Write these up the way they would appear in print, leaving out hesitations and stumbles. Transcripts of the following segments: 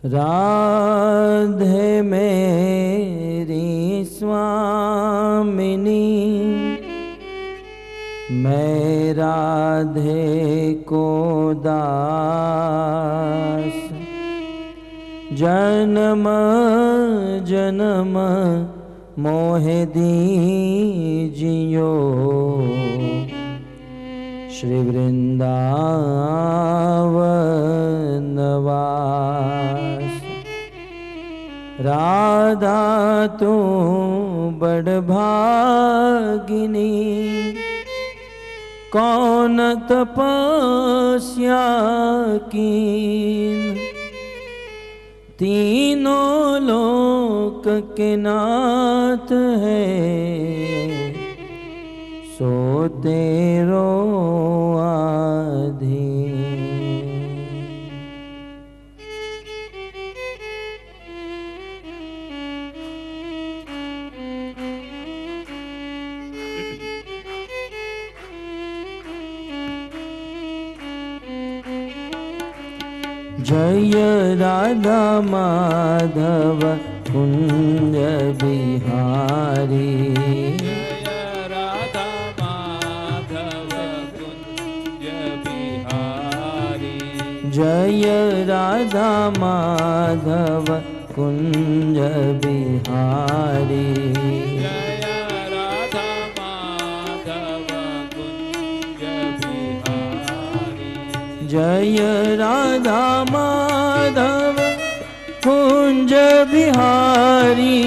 राधे मेरी स्वामिनी, मैं राधे को दास। जन्म जन्म मोहे दीजियो, श्री वृंदावन वास। राधा तू बड़ भागिनी, कौन तपस्या कीन। तीनों लोक के नाथ है, सो तेरो आधीन। जय राधा माधव कुंज बिहारी, जय राधा माधव कुंज बिहारी। जय राधा माधव कुंज बिहारी। जय राधा माधव कुंज बिहारी। जय राधा माधव कुंज बिहारी।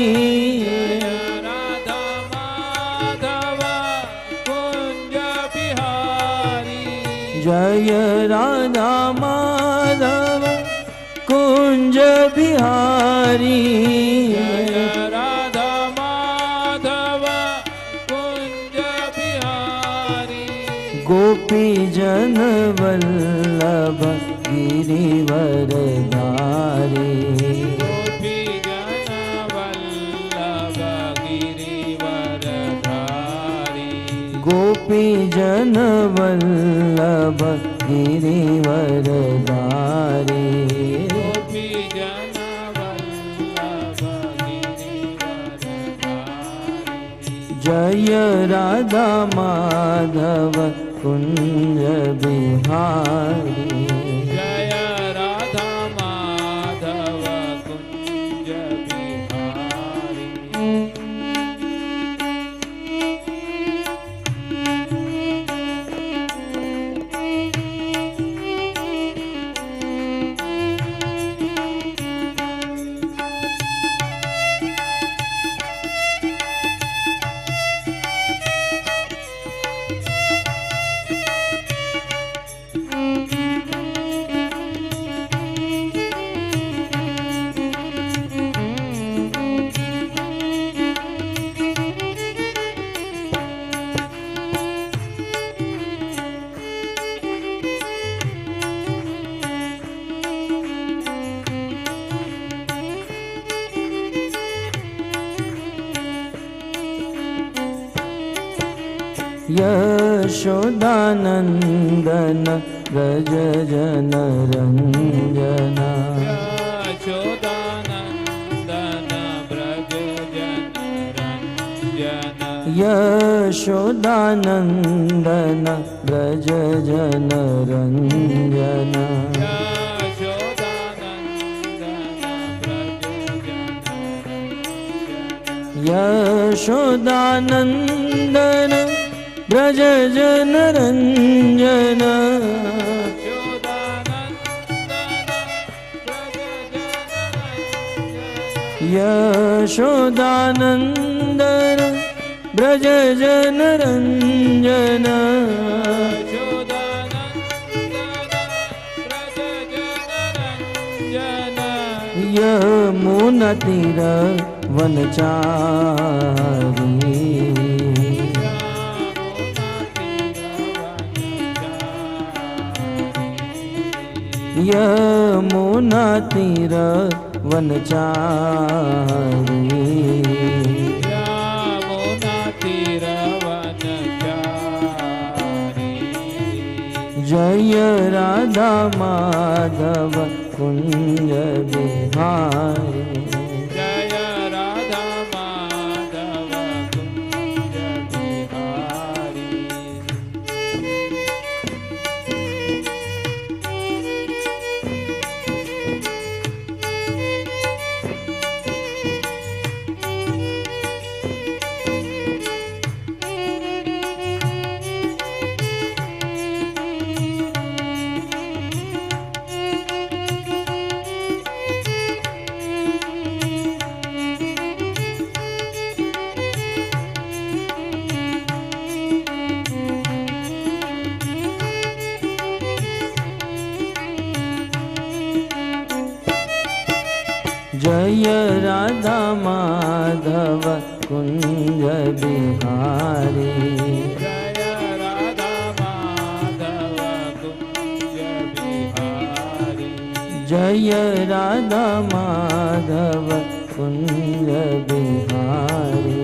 जय राधा माधव कुंज बिहारी। जय राधा माधव कुंज बिहारी। गोपी जन वल्लभ गिरिवरधारी। गोपी जन वल्लभ गिरिवरधारी। गोपी जन वल्लभ गिरिवरधारी। गोपी जन वल्लभ गिरिवरधारी। जय राधा माधव कुंज बिहारी। जय राधा माधव कुंज बिहारी। यशोदानंदन व्रज जन रंजन। यशोदानंदन व्रज जन रंजन। यशोदानंदन व्रज जन रंजन। यशोदानंदन व्रज जन रंजन। यशोदानंदन व्रज जन रंजन। यमुना तीर वनचारी। यमुना तीर वनचारी। यमुना तीर वनचारी। जय राधा माधव कुंज बिहारी। जय राधा माधव कुंज बिहारी। जय राधा माधव कुंज बिहारी। जय राधा माधव कुंज बिहारी। जय राधा माधव कुंज बिहारी।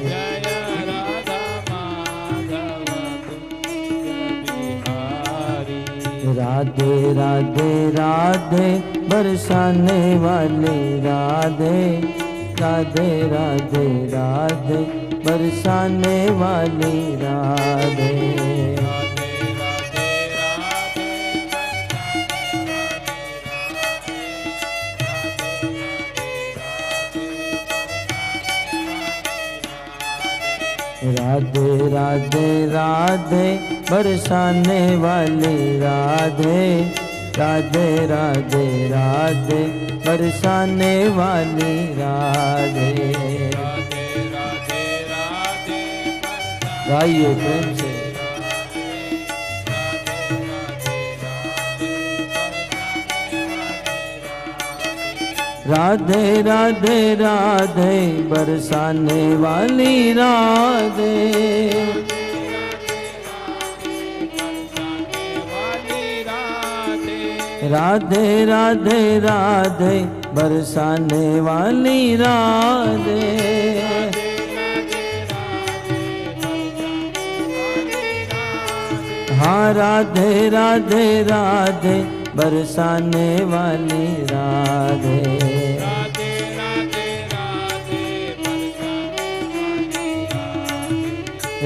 जय राधा माधव कुंज बिहारी। राधे राधे राधे बरसाने वाले राधे। राधे राधे राधे बरसाने वाली राधे। राधे राधे राधे बरसाने वाली राधे। राधे राधे राधे बरसाने वाली राधे। गाइए प्रेम से। राधे राधे राधे बरसाने वाली राधे। राधे राधे राधे बरसाने वाली राधे। हाँ राधे राधे राधे बरसाने वाली राधे।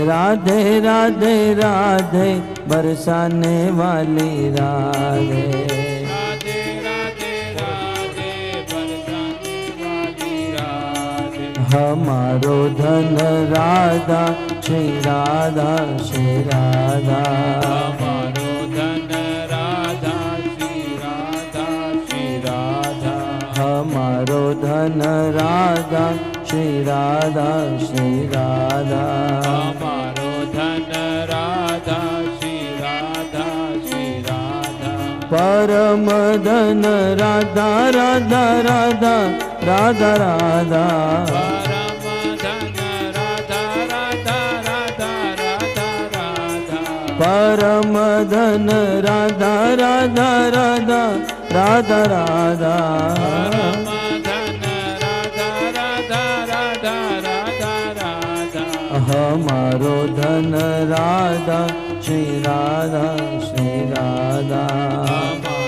राधे राधे राधे बरसाने वाली राधे। हमारो धन राधा श्री राधा श्री राधा। हमारो धन राधा श्री राधा श्री राधा। हमारो धन राधा श्री राधा श्री राधा। हमारो धन राधा श्री राधा श्री राधा। परम धन राधा राधा राधा राधा राधा। परम धन राधा राधा राधा राधा राधा। परम धन राधा राधा राधा राधा राधा। परम धन राधा राधा राधा राधा राधा। हमारो धन राधा श्री राधा श्री राधा। हमारो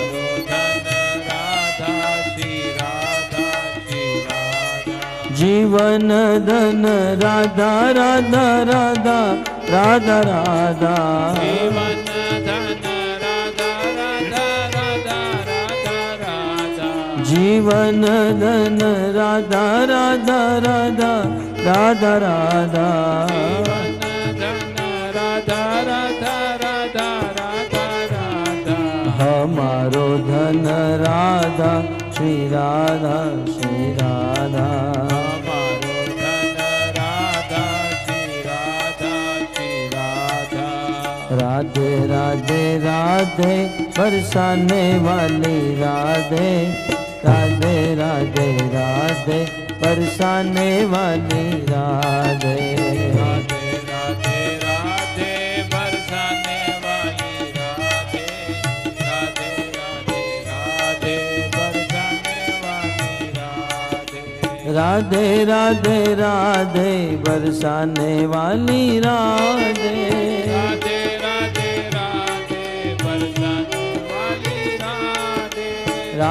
धन राधा श्री राधा श्री राधा। जीवन धन राधा राधा राधा राधा राधा। जीवन धन राधा राधा राधा राधा राधा। जीवन धन राधा राधा राधा राधा राधा। जीवन धन राधा राधा राधा राधा राधा। हमारो धन राधा श्री राधा श्री राधा। हमारो धन राधा श्री राधा श्री राधा। राधे राधे राधे बरसाने वाली राधे। राधे राधे राधे बरसाने वाली राधे। राधे राधे राधे बरसाने वाली राधे। राधे राधे राधे बरसाने वाली राधे। राधे राधे राधे बरसाने वाली राधे। राधे राधे राधे बरसाने वाली राधे।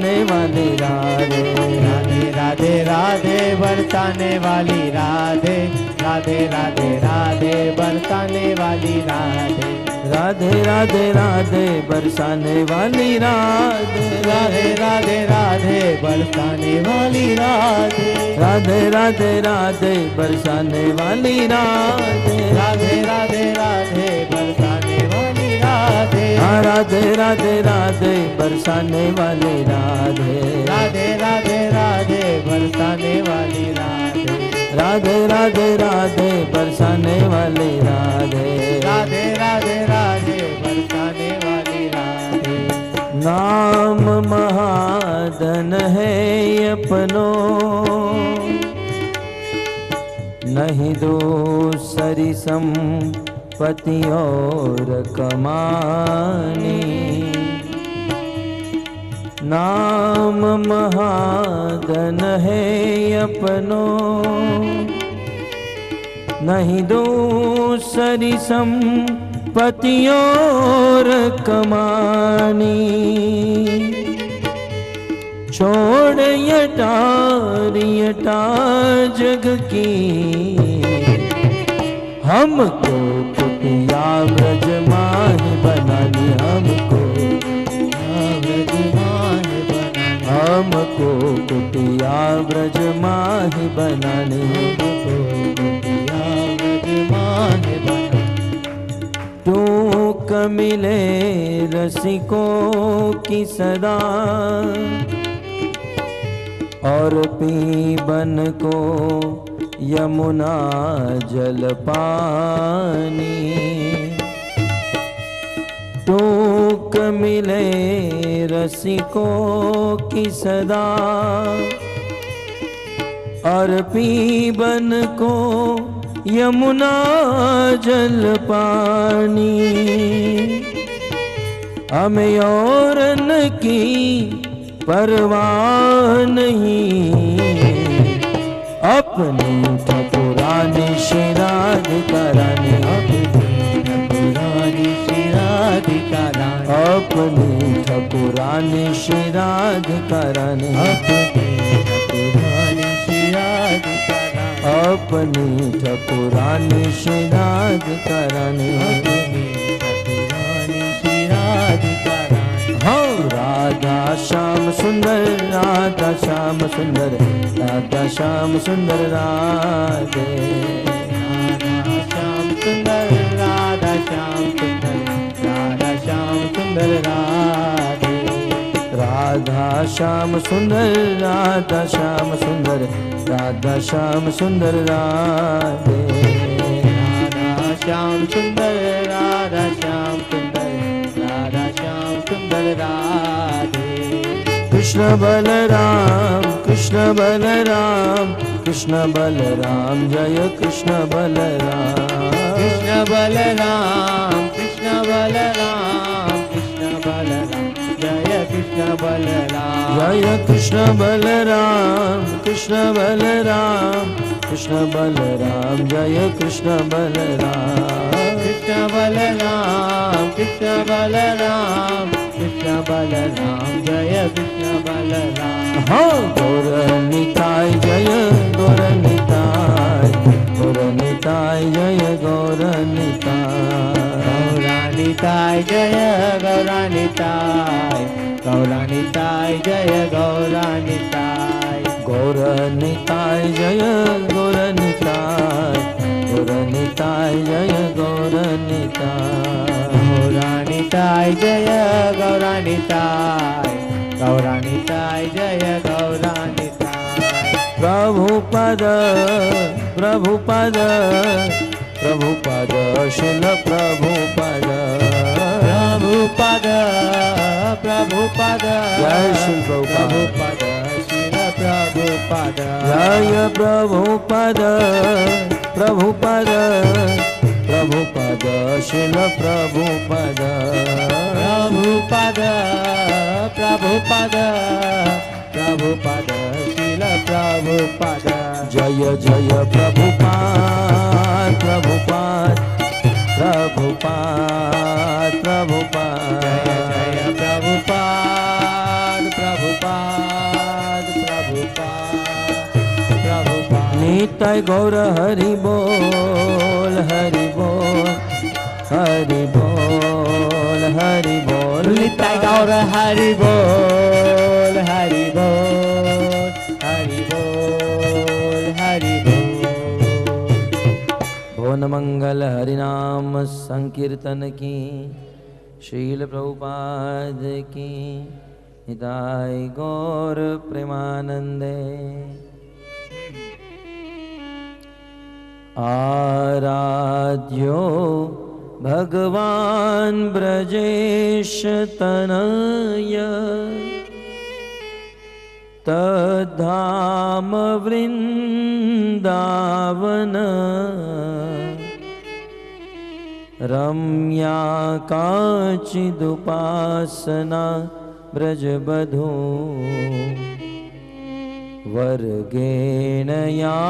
बरसाने वाली राधे। राधे राधे राधे बरसाने वाली राधे, राधे राधे राधे बरसाने वाली राधे, राधे राधे राधे बरसाने वाली राधे। राधे राधे राधे बरसाने वाली राधे, राधे राधे राधे बरसाने वाली राधे। राधे राधे राधे बरसाने वाली राधे, हाँ राधे राधे राधे बरसाने वाली राधे। राधे राधे राधे बरसाने वाली राधे, राधे राधे राधे बरसाने वाली राधे। राधे राधे राधे बरसाने वाली राधे। नाम महाधन है अपनों, नहीं दूसरी संपत्ति और कमानी। नाम महाधन है अपनों, नहीं दूसरी संपत्ति और कमानी। छोड़ यटा जग की, हमको कुटिया ब्रज माही बनानी। हमको कुटिया ब्रज माही बनानी। टूक मिले रसिकों की सदा, और पीबन को यमुना जल पानी। टूक मिले रसिकों की सदा, और पीबन को यमुना जल पानी। हमें औरन की परवाह नहीं, अपनी ठकुरानी श्रीराधिकारानी। अपनी ठकुरानी श्रीराधिकारानी। अपनी ठकुरानी श्रीराधिकारानी। हाँ राधा श्याम सुंदर, राधा श्याम सुंदर, राधा श्याम सुंदर राधे। श्याम सुंदर राधा श्याम सुंदर, राधा श्याम सुंदर राधे। राधा श्याम सुंदर, राधा श्याम सुंदर, राधा श्याम सुंदर राधे। राधा श्याम सुंदर, राधा श्याम सुंदर, राधा श्याम सुंदर राधे। कृष्ण बलराम, कृष्ण बलराम, कृष्ण बलराम, जय कृष्ण बलराम। कृष्ण बलराम, कृष्ण बलराम, कृष्ण बलराम, जय कृष्ण बलराम। जय कृष्ण बलराम, कृष्ण बलराम, कृष्ण बलराम, जय कृष्ण बलराम। कृष्ण बलराम, कृष्ण बलराम, कृष्ण बलराम, जय कृष्ण बलराम। हाँ गौर निताय जय गौर निताय, गौर निताय जय गौर निताय। गौरानिताय जय गौरानिताय, गौरानिताय जय गौरानिताय। गौर निताय जय गौर निताय, गौर निताय जय गौर निताय। गौरानिताय जय गौरानिताय, गौरानिताय जय गौरानिताय। प्रभुपद प्रभुपद प्रभुपद शिल प्रभुपद। प्रभुपद प्रभुपद जय श्री प्रभुपद। प्रभुपद शिल प्रभुपद। जय प्रभुपद प्रभुपद प्रभुपद शिल प्रभुपद। प्रभुपद प्रभुपद प्रभुपद शिल प्रभुपद। जय जय प्रभुपाद प्रभुपाद प्रभुपाद प्रभुपाद। जय जय प्रभुपाद प्रभुपाद प्रभुपाद प्रभुपाद प्रभुपाद निताय गौर हरि बोल हरि बोल हरि बोल हरि बोल निताय गौर हरि बोल हरि बोल हरि बोल हरि बोल। भुवन मंगल हरिनाम संकीर्तन की शील प्रभुपाद की निताय गौर प्रेमानंदे। आराध्यो भगवान ब्रजेश तनय तद्धाम वृंदावन रम्या काचिदुपासना ब्रजबधू वर्गेण या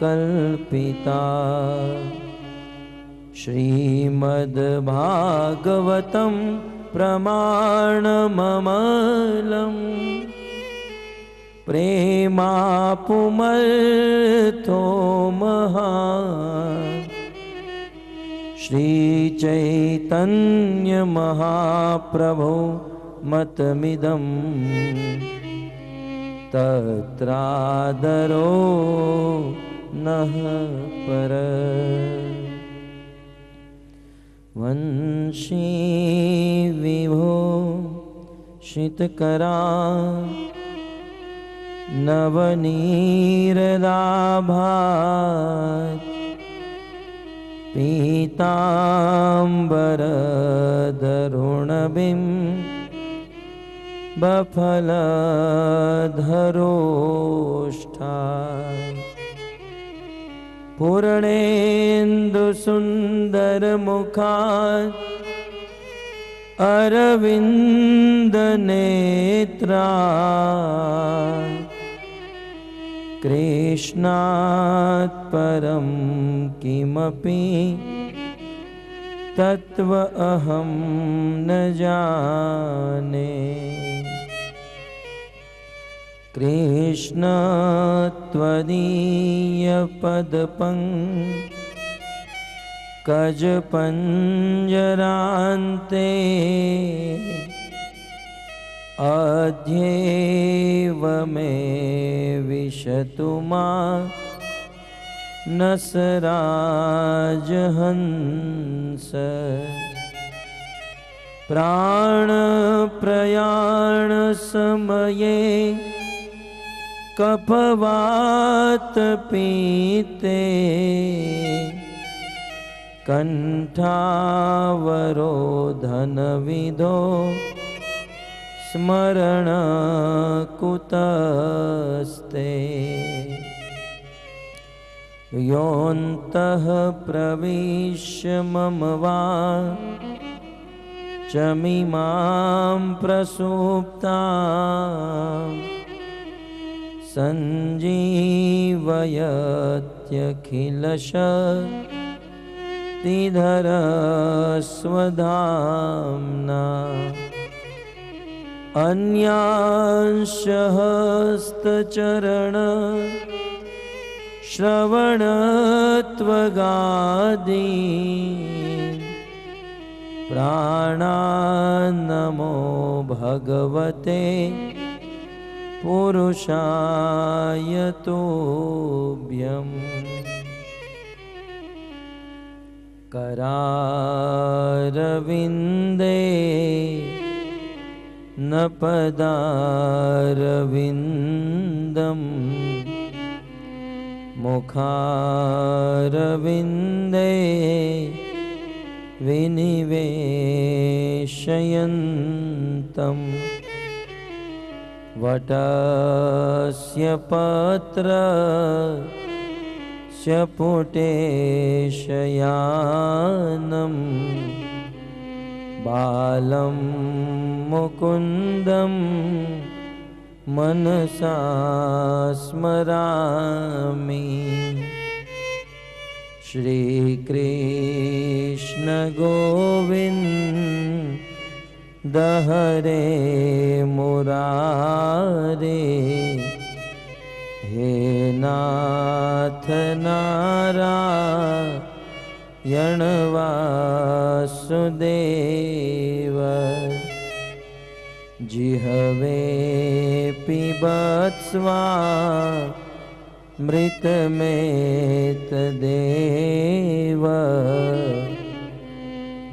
कल्पिता। श्रीमद्भागवतं प्रमाणममलम् प्रेमापुमर्थो महान्। श्रीचैतन्य महाप्रभो मतमिदम् तत्रादरो नः पर। वंशी विभो शितकरा नवनीरदाभात् पीताम्बरधरुणबिं बफलधरोष्ठा पूर्णेन्दुसुन्दरमुखात् अरविन्दनेत्रा कृष्णात् परं किमपि तत्त्व अहं न जाने। कृष्ण त्वदीयपदपङ्कज पञ्जरान्ते अद्यैव मे विशतु मानसराजहंस। प्राणप्रयाणसमये कफवातपीते कण्ठावरोधनविधो स्मरण कुतस्ते। योऽन्तः प्रविश्य मम वाचमिमां प्रसुप्तां सञ्जीवयत्यखिलशक्तिधरस्वधाम्ना। अन्यांशहस्तचरण श्रवणत्वगादि प्राणान्नमो भगवते पुरुषाय तुभ्यम्। करारविन्दे न पदारविन्दम् मुखारविन्दे विनिवेशयन्तम्। वटस्य पत्रस्य पुटेशयानं बालं मुकुन्दं मनसा स्मरामि। श्रीकृष्ण गोविन्द दहरे मुरारे, हे नाथ नारायण वासुदेव, जिहवे पिबत्स्वा मृत में तदेव,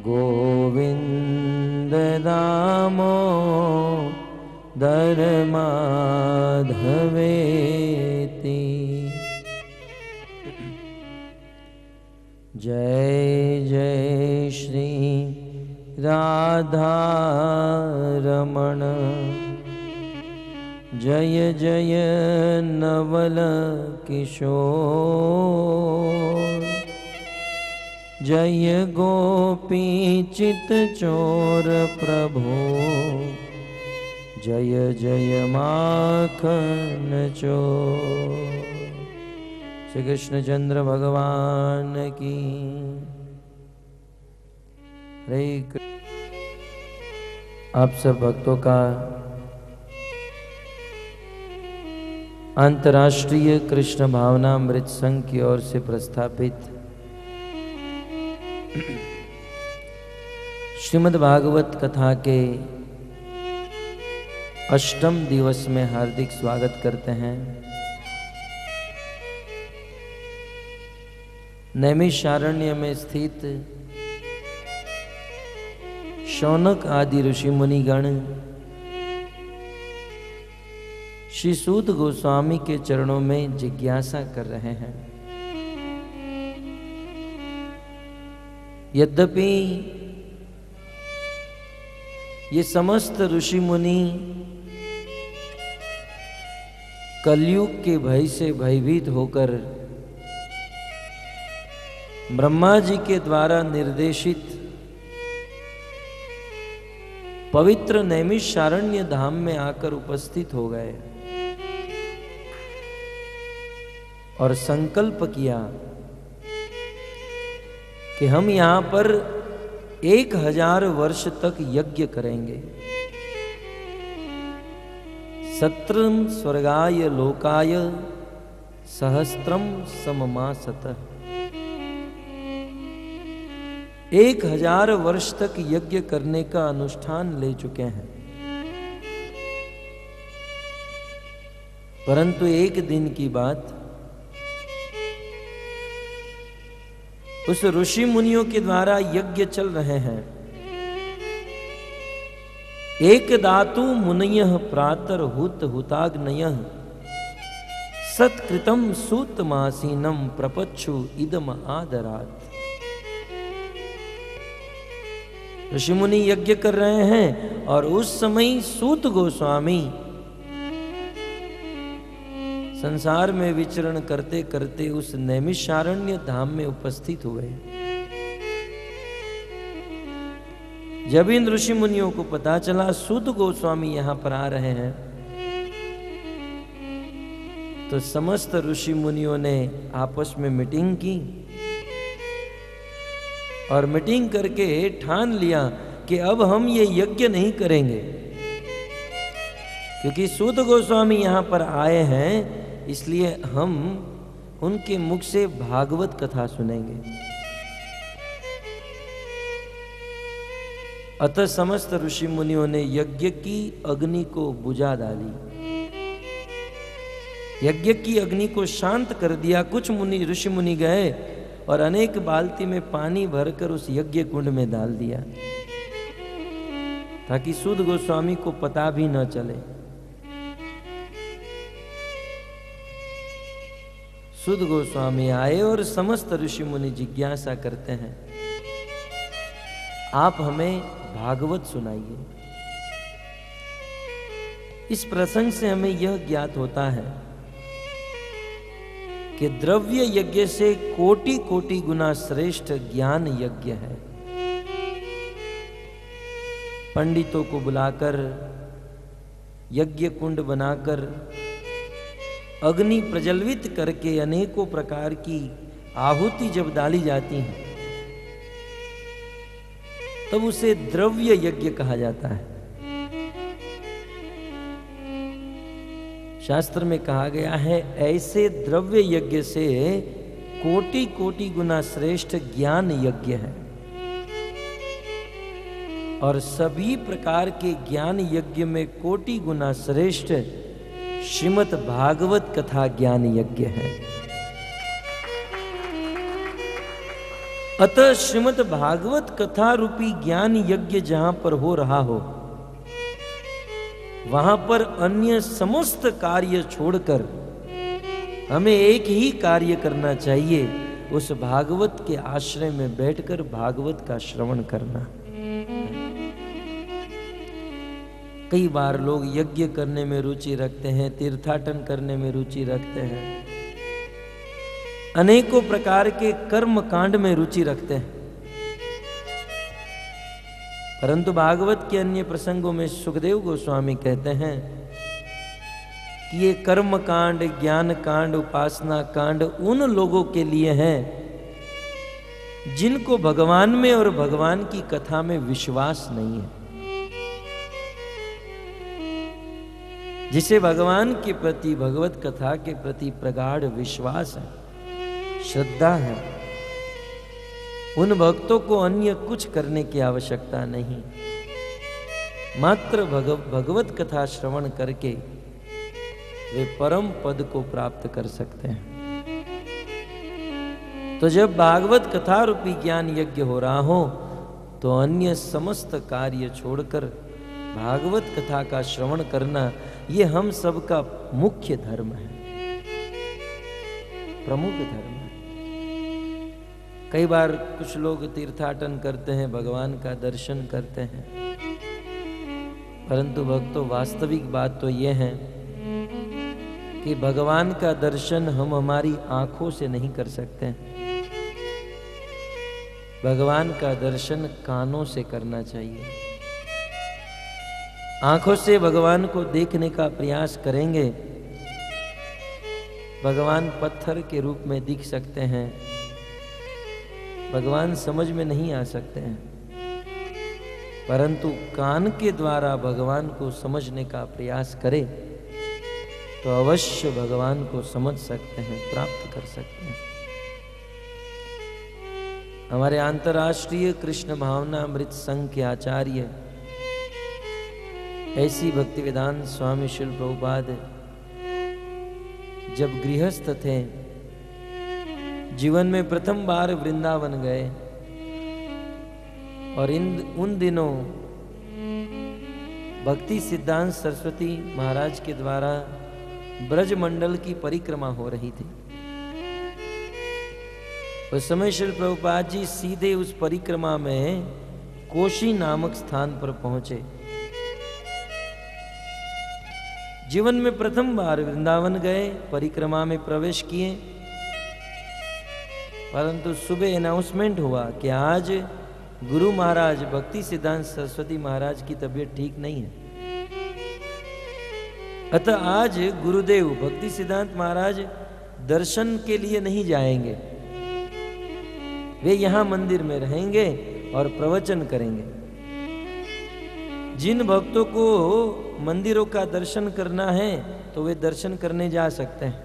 गोविंद दामो दर माधवेति। जय जय श्री राधा रमण, जय जय नवल किशोर, जय गोपी चित चोर प्रभो, जय जय माखन चोर। श्री कृष्ण चंद्र भगवान की। हरे आप सब भक्तों का अंतर्राष्ट्रीय कृष्ण भावनामृत संघ की ओर से प्रस्थापित श्रीमद् भागवत कथा के अष्टम दिवस में हार्दिक स्वागत करते हैं। नैमिषारण्य में स्थित शौनक आदि ऋषि मुनिगण श्री सूत गोस्वामी के चरणों में जिज्ञासा कर रहे हैं। यद्यपि ये समस्त ऋषि मुनि कलयुग के भय से भयभीत होकर ब्रह्मा जी के द्वारा निर्देशित पवित्र नैमिषारण्य धाम में आकर उपस्थित हो गए और संकल्प किया कि हम यहां पर 1000 वर्ष तक यज्ञ करेंगे। सत्रम स्वर्गाय लोकाय सहस्त्रम सममासतः। 1000 वर्ष तक यज्ञ करने का अनुष्ठान ले चुके हैं, परंतु एक दिन की बात, उस ऋषि मुनियों के द्वारा यज्ञ चल रहे हैं। एक दातु मुनयः प्रातर हुत हुताग्नयः, सत्कृतम सूतमासीनम प्रपच्छु इदम आदरात। ऋषि मुनि यज्ञ कर रहे हैं और उस समय सूत गोस्वामी संसार में विचरण करते करते उस नैमिषारण्य धाम में उपस्थित हुए। जब इन ऋषि मुनियों को पता चला सूत गोस्वामी यहां पर आ रहे हैं, तो समस्त ऋषि मुनियों ने आपस में मीटिंग की और मीटिंग करके ठान लिया कि अब हम ये यज्ञ नहीं करेंगे, क्योंकि सूत गोस्वामी यहां पर आए हैं, इसलिए हम उनके मुख से भागवत कथा सुनेंगे। अतः समस्त ऋषि मुनियों ने यज्ञ की अग्नि को बुझा डाली, यज्ञ की अग्नि को शांत कर दिया। कुछ मुनि ऋषि मुनि गए और अनेक बाल्टी में पानी भरकर उस यज्ञ कुंड में डाल दिया, ताकि सूत गोस्वामी को पता भी न चले। सूत गोस्वामी आए और समस्त ऋषि मुनि जिज्ञासा करते हैं, आप हमें भागवत सुनाइए। इस प्रसंग से हमें यह ज्ञात होता है कि द्रव्य यज्ञ से कोटि कोटि गुना श्रेष्ठ ज्ञान यज्ञ है। पंडितों को बुलाकर यज्ञ कुंड बनाकर अग्नि प्रज्वलित करके अनेकों प्रकार की आहुति जब डाली जाती है, तब उसे द्रव्य यज्ञ कहा जाता है। शास्त्र में कहा गया है, ऐसे द्रव्य यज्ञ से कोटि कोटि गुना श्रेष्ठ ज्ञान यज्ञ है। और सभी प्रकार के ज्ञान यज्ञ में कोटि गुना श्रेष्ठ श्रीमद् भागवत कथा ज्ञान यज्ञ है। अतः श्रीमद् भागवत कथा रूपी ज्ञान यज्ञ जहां पर हो रहा हो, वहां पर अन्य समस्त कार्य छोड़कर हमें एक ही कार्य करना चाहिए, उस भागवत के आश्रय में बैठकर भागवत का श्रवण करना। कई बार लोग यज्ञ करने में रुचि रखते हैं, तीर्थाटन करने में रुचि रखते हैं, अनेकों प्रकार के कर्म कांड में रुचि रखते हैं, परंतु भागवत के अन्य प्रसंगों में सुखदेव गोस्वामी कहते हैं कि ये कर्म कांड, ज्ञान कांड, उपासना कांड उन लोगों के लिए है जिनको भगवान में और भगवान की कथा में विश्वास नहीं है, जिसे भगवान के प्रति, भगवत कथा के प्रति प्रगाढ़ विश्वास है, श्रद्धा है। उन भक्तों को अन्य कुछ करने की आवश्यकता नहीं, मात्र भगवत कथा श्रवण करके वे परम पद को प्राप्त कर सकते हैं। तो जब भागवत कथा रूपी ज्ञान यज्ञ हो रहा हो, तो अन्य समस्त कार्य छोड़कर भागवत कथा का श्रवण करना, ये हम सबका मुख्य धर्म है, प्रमुख धर्म है। कई बार कुछ लोग तीर्थाटन करते हैं, भगवान का दर्शन करते हैं, परंतु भक्तों वास्तविक बात तो यह है कि भगवान का दर्शन हम हमारी आंखों से नहीं कर सकते हैं, भगवान का दर्शन कानों से करना चाहिए। आंखों से भगवान को देखने का प्रयास करेंगे, भगवान पत्थर के रूप में दिख सकते हैं, भगवान समझ में नहीं आ सकते हैं, परंतु कान के द्वारा भगवान को समझने का प्रयास करें तो अवश्य भगवान को समझ सकते हैं, प्राप्त कर सकते हैं। हमारे अंतर्राष्ट्रीय कृष्ण भावना अमृत संघ के आचार्य ऐसी भक्ति वेदांत स्वामी शिल प्रभुपाद जब गृहस्थ थे, जीवन में प्रथम बार वृंदावन गए, और उन दिनों भक्ति सिद्धांत सरस्वती महाराज के द्वारा ब्रज मंडल की परिक्रमा हो रही थी। उस समय श्री प्रभुपाद जी सीधे उस परिक्रमा में कोशी नामक स्थान पर पहुंचे। जीवन में प्रथम बार वृंदावन गए, परिक्रमा में प्रवेश किए, परंतु सुबह अनाउंसमेंट हुआ कि आज गुरु महाराज भक्ति सिद्धांत सरस्वती महाराज की तबीयत ठीक नहीं है, अतः आज गुरुदेव भक्ति सिद्धांत महाराज दर्शन के लिए नहीं जाएंगे, वे यहां मंदिर में रहेंगे और प्रवचन करेंगे। जिन भक्तों को मंदिरों का दर्शन करना है तो वे दर्शन करने जा सकते हैं,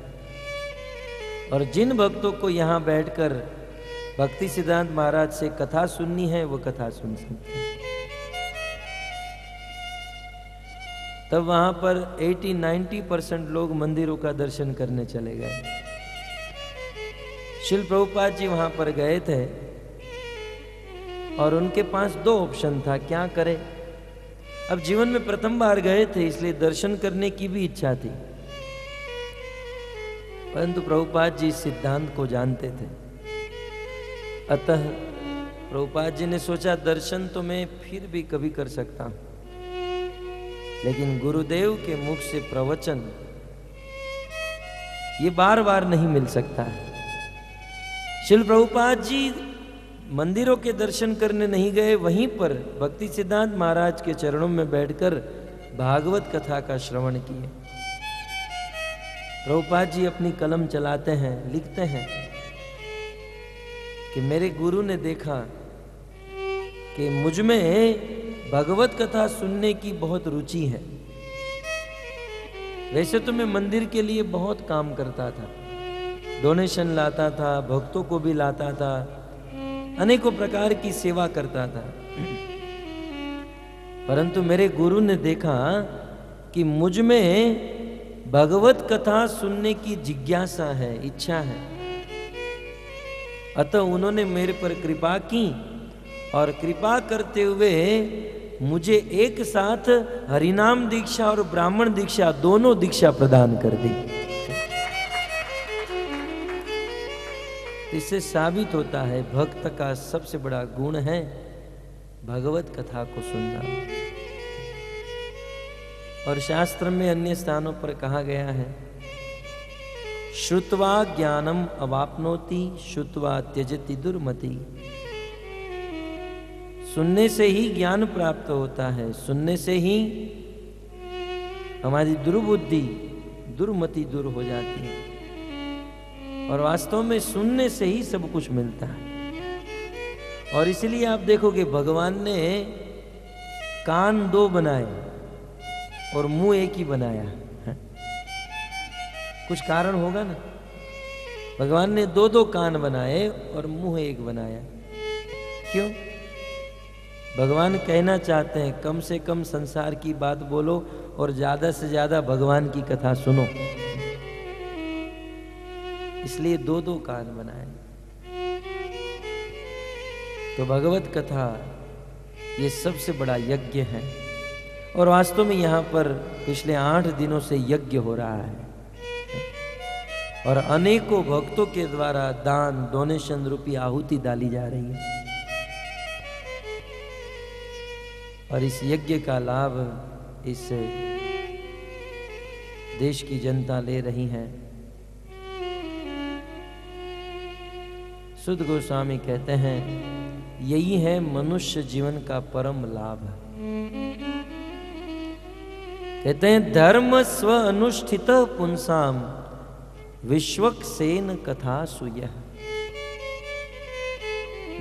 और जिन भक्तों को यहाँ बैठकर भक्ति सिद्धांत महाराज से कथा सुननी है वो कथा सुन सकते हैं। तब वहां पर 80-90% लोग मंदिरों का दर्शन करने चले गए। शिल प्रभुपाद जी वहां पर गए थे और उनके पास दो ऑप्शन था, क्या करें। अब जीवन में प्रथम बार गए थे, इसलिए दर्शन करने की भी इच्छा थी, परंतु प्रभुपाद जी सिद्धांत को जानते थे। अतः प्रभुपाद जी ने सोचा दर्शन तो मैं फिर भी कभी कर सकता हूं, लेकिन गुरुदेव के मुख से प्रवचन ये बार बार नहीं मिल सकता है। श्रील प्रभुपाद जी मंदिरों के दर्शन करने नहीं गए, वहीं पर भक्ति सिद्धांत महाराज के चरणों में बैठकर भागवत कथा का श्रवण किए। प्रभुपाद जी अपनी कलम चलाते हैं, लिखते हैं कि मेरे गुरु ने देखा कि मुझ में भगवत कथा सुनने की बहुत रुचि है। वैसे तो मैं मंदिर के लिए बहुत काम करता था, डोनेशन लाता था, भक्तों को भी लाता था, अनेकों प्रकार की सेवा करता था। परंतु मेरे गुरु ने देखा कि मुझ में भगवत कथा सुनने की जिज्ञासा है, इच्छा है। अतः उन्होंने मेरे पर कृपा की और कृपा करते हुए मुझे एक साथ हरिनाम दीक्षा और ब्राह्मण दीक्षा दोनों दीक्षा प्रदान कर दी। इससे साबित होता है भक्त का सबसे बड़ा गुण है भगवत कथा को सुनना। और शास्त्र में अन्य स्थानों पर कहा गया है, श्रुत्वा ज्ञानम अवाप्नोति श्रुत्वा त्यजति दुर्मति। सुनने से ही ज्ञान प्राप्त होता है, सुनने से ही हमारी दुर्बुद्धि दुर्मति दूर हो जाती है। और वास्तव में सुनने से ही सब कुछ मिलता है। और इसलिए आप देखोगे भगवान ने कान 2 बनाए और मुंह एक ही बनाया है। कुछ कारण होगा ना। भगवान ने 2 कान बनाए और मुंह एक बनाया। क्यों? भगवान कहना चाहते हैं कम से कम संसार की बात बोलो और ज्यादा से ज्यादा भगवान की कथा सुनो। इसलिए 2 कान बनाए। तो भगवत कथा ये सबसे बड़ा यज्ञ है। और वास्तव में यहाँ पर पिछले 8 दिनों से यज्ञ हो रहा है और अनेकों भक्तों के द्वारा दान डोनेशन रूपी आहुति डाली जा रही है। और इस यज्ञ का लाभ इस देश की जनता ले रही है। सुध गोस्वामी कहते हैं यही है मनुष्य जीवन का परम लाभ। कहते हैं धर्म स्व अनुष्ठित पुंसाम विश्वक्सेन कथा सुयः।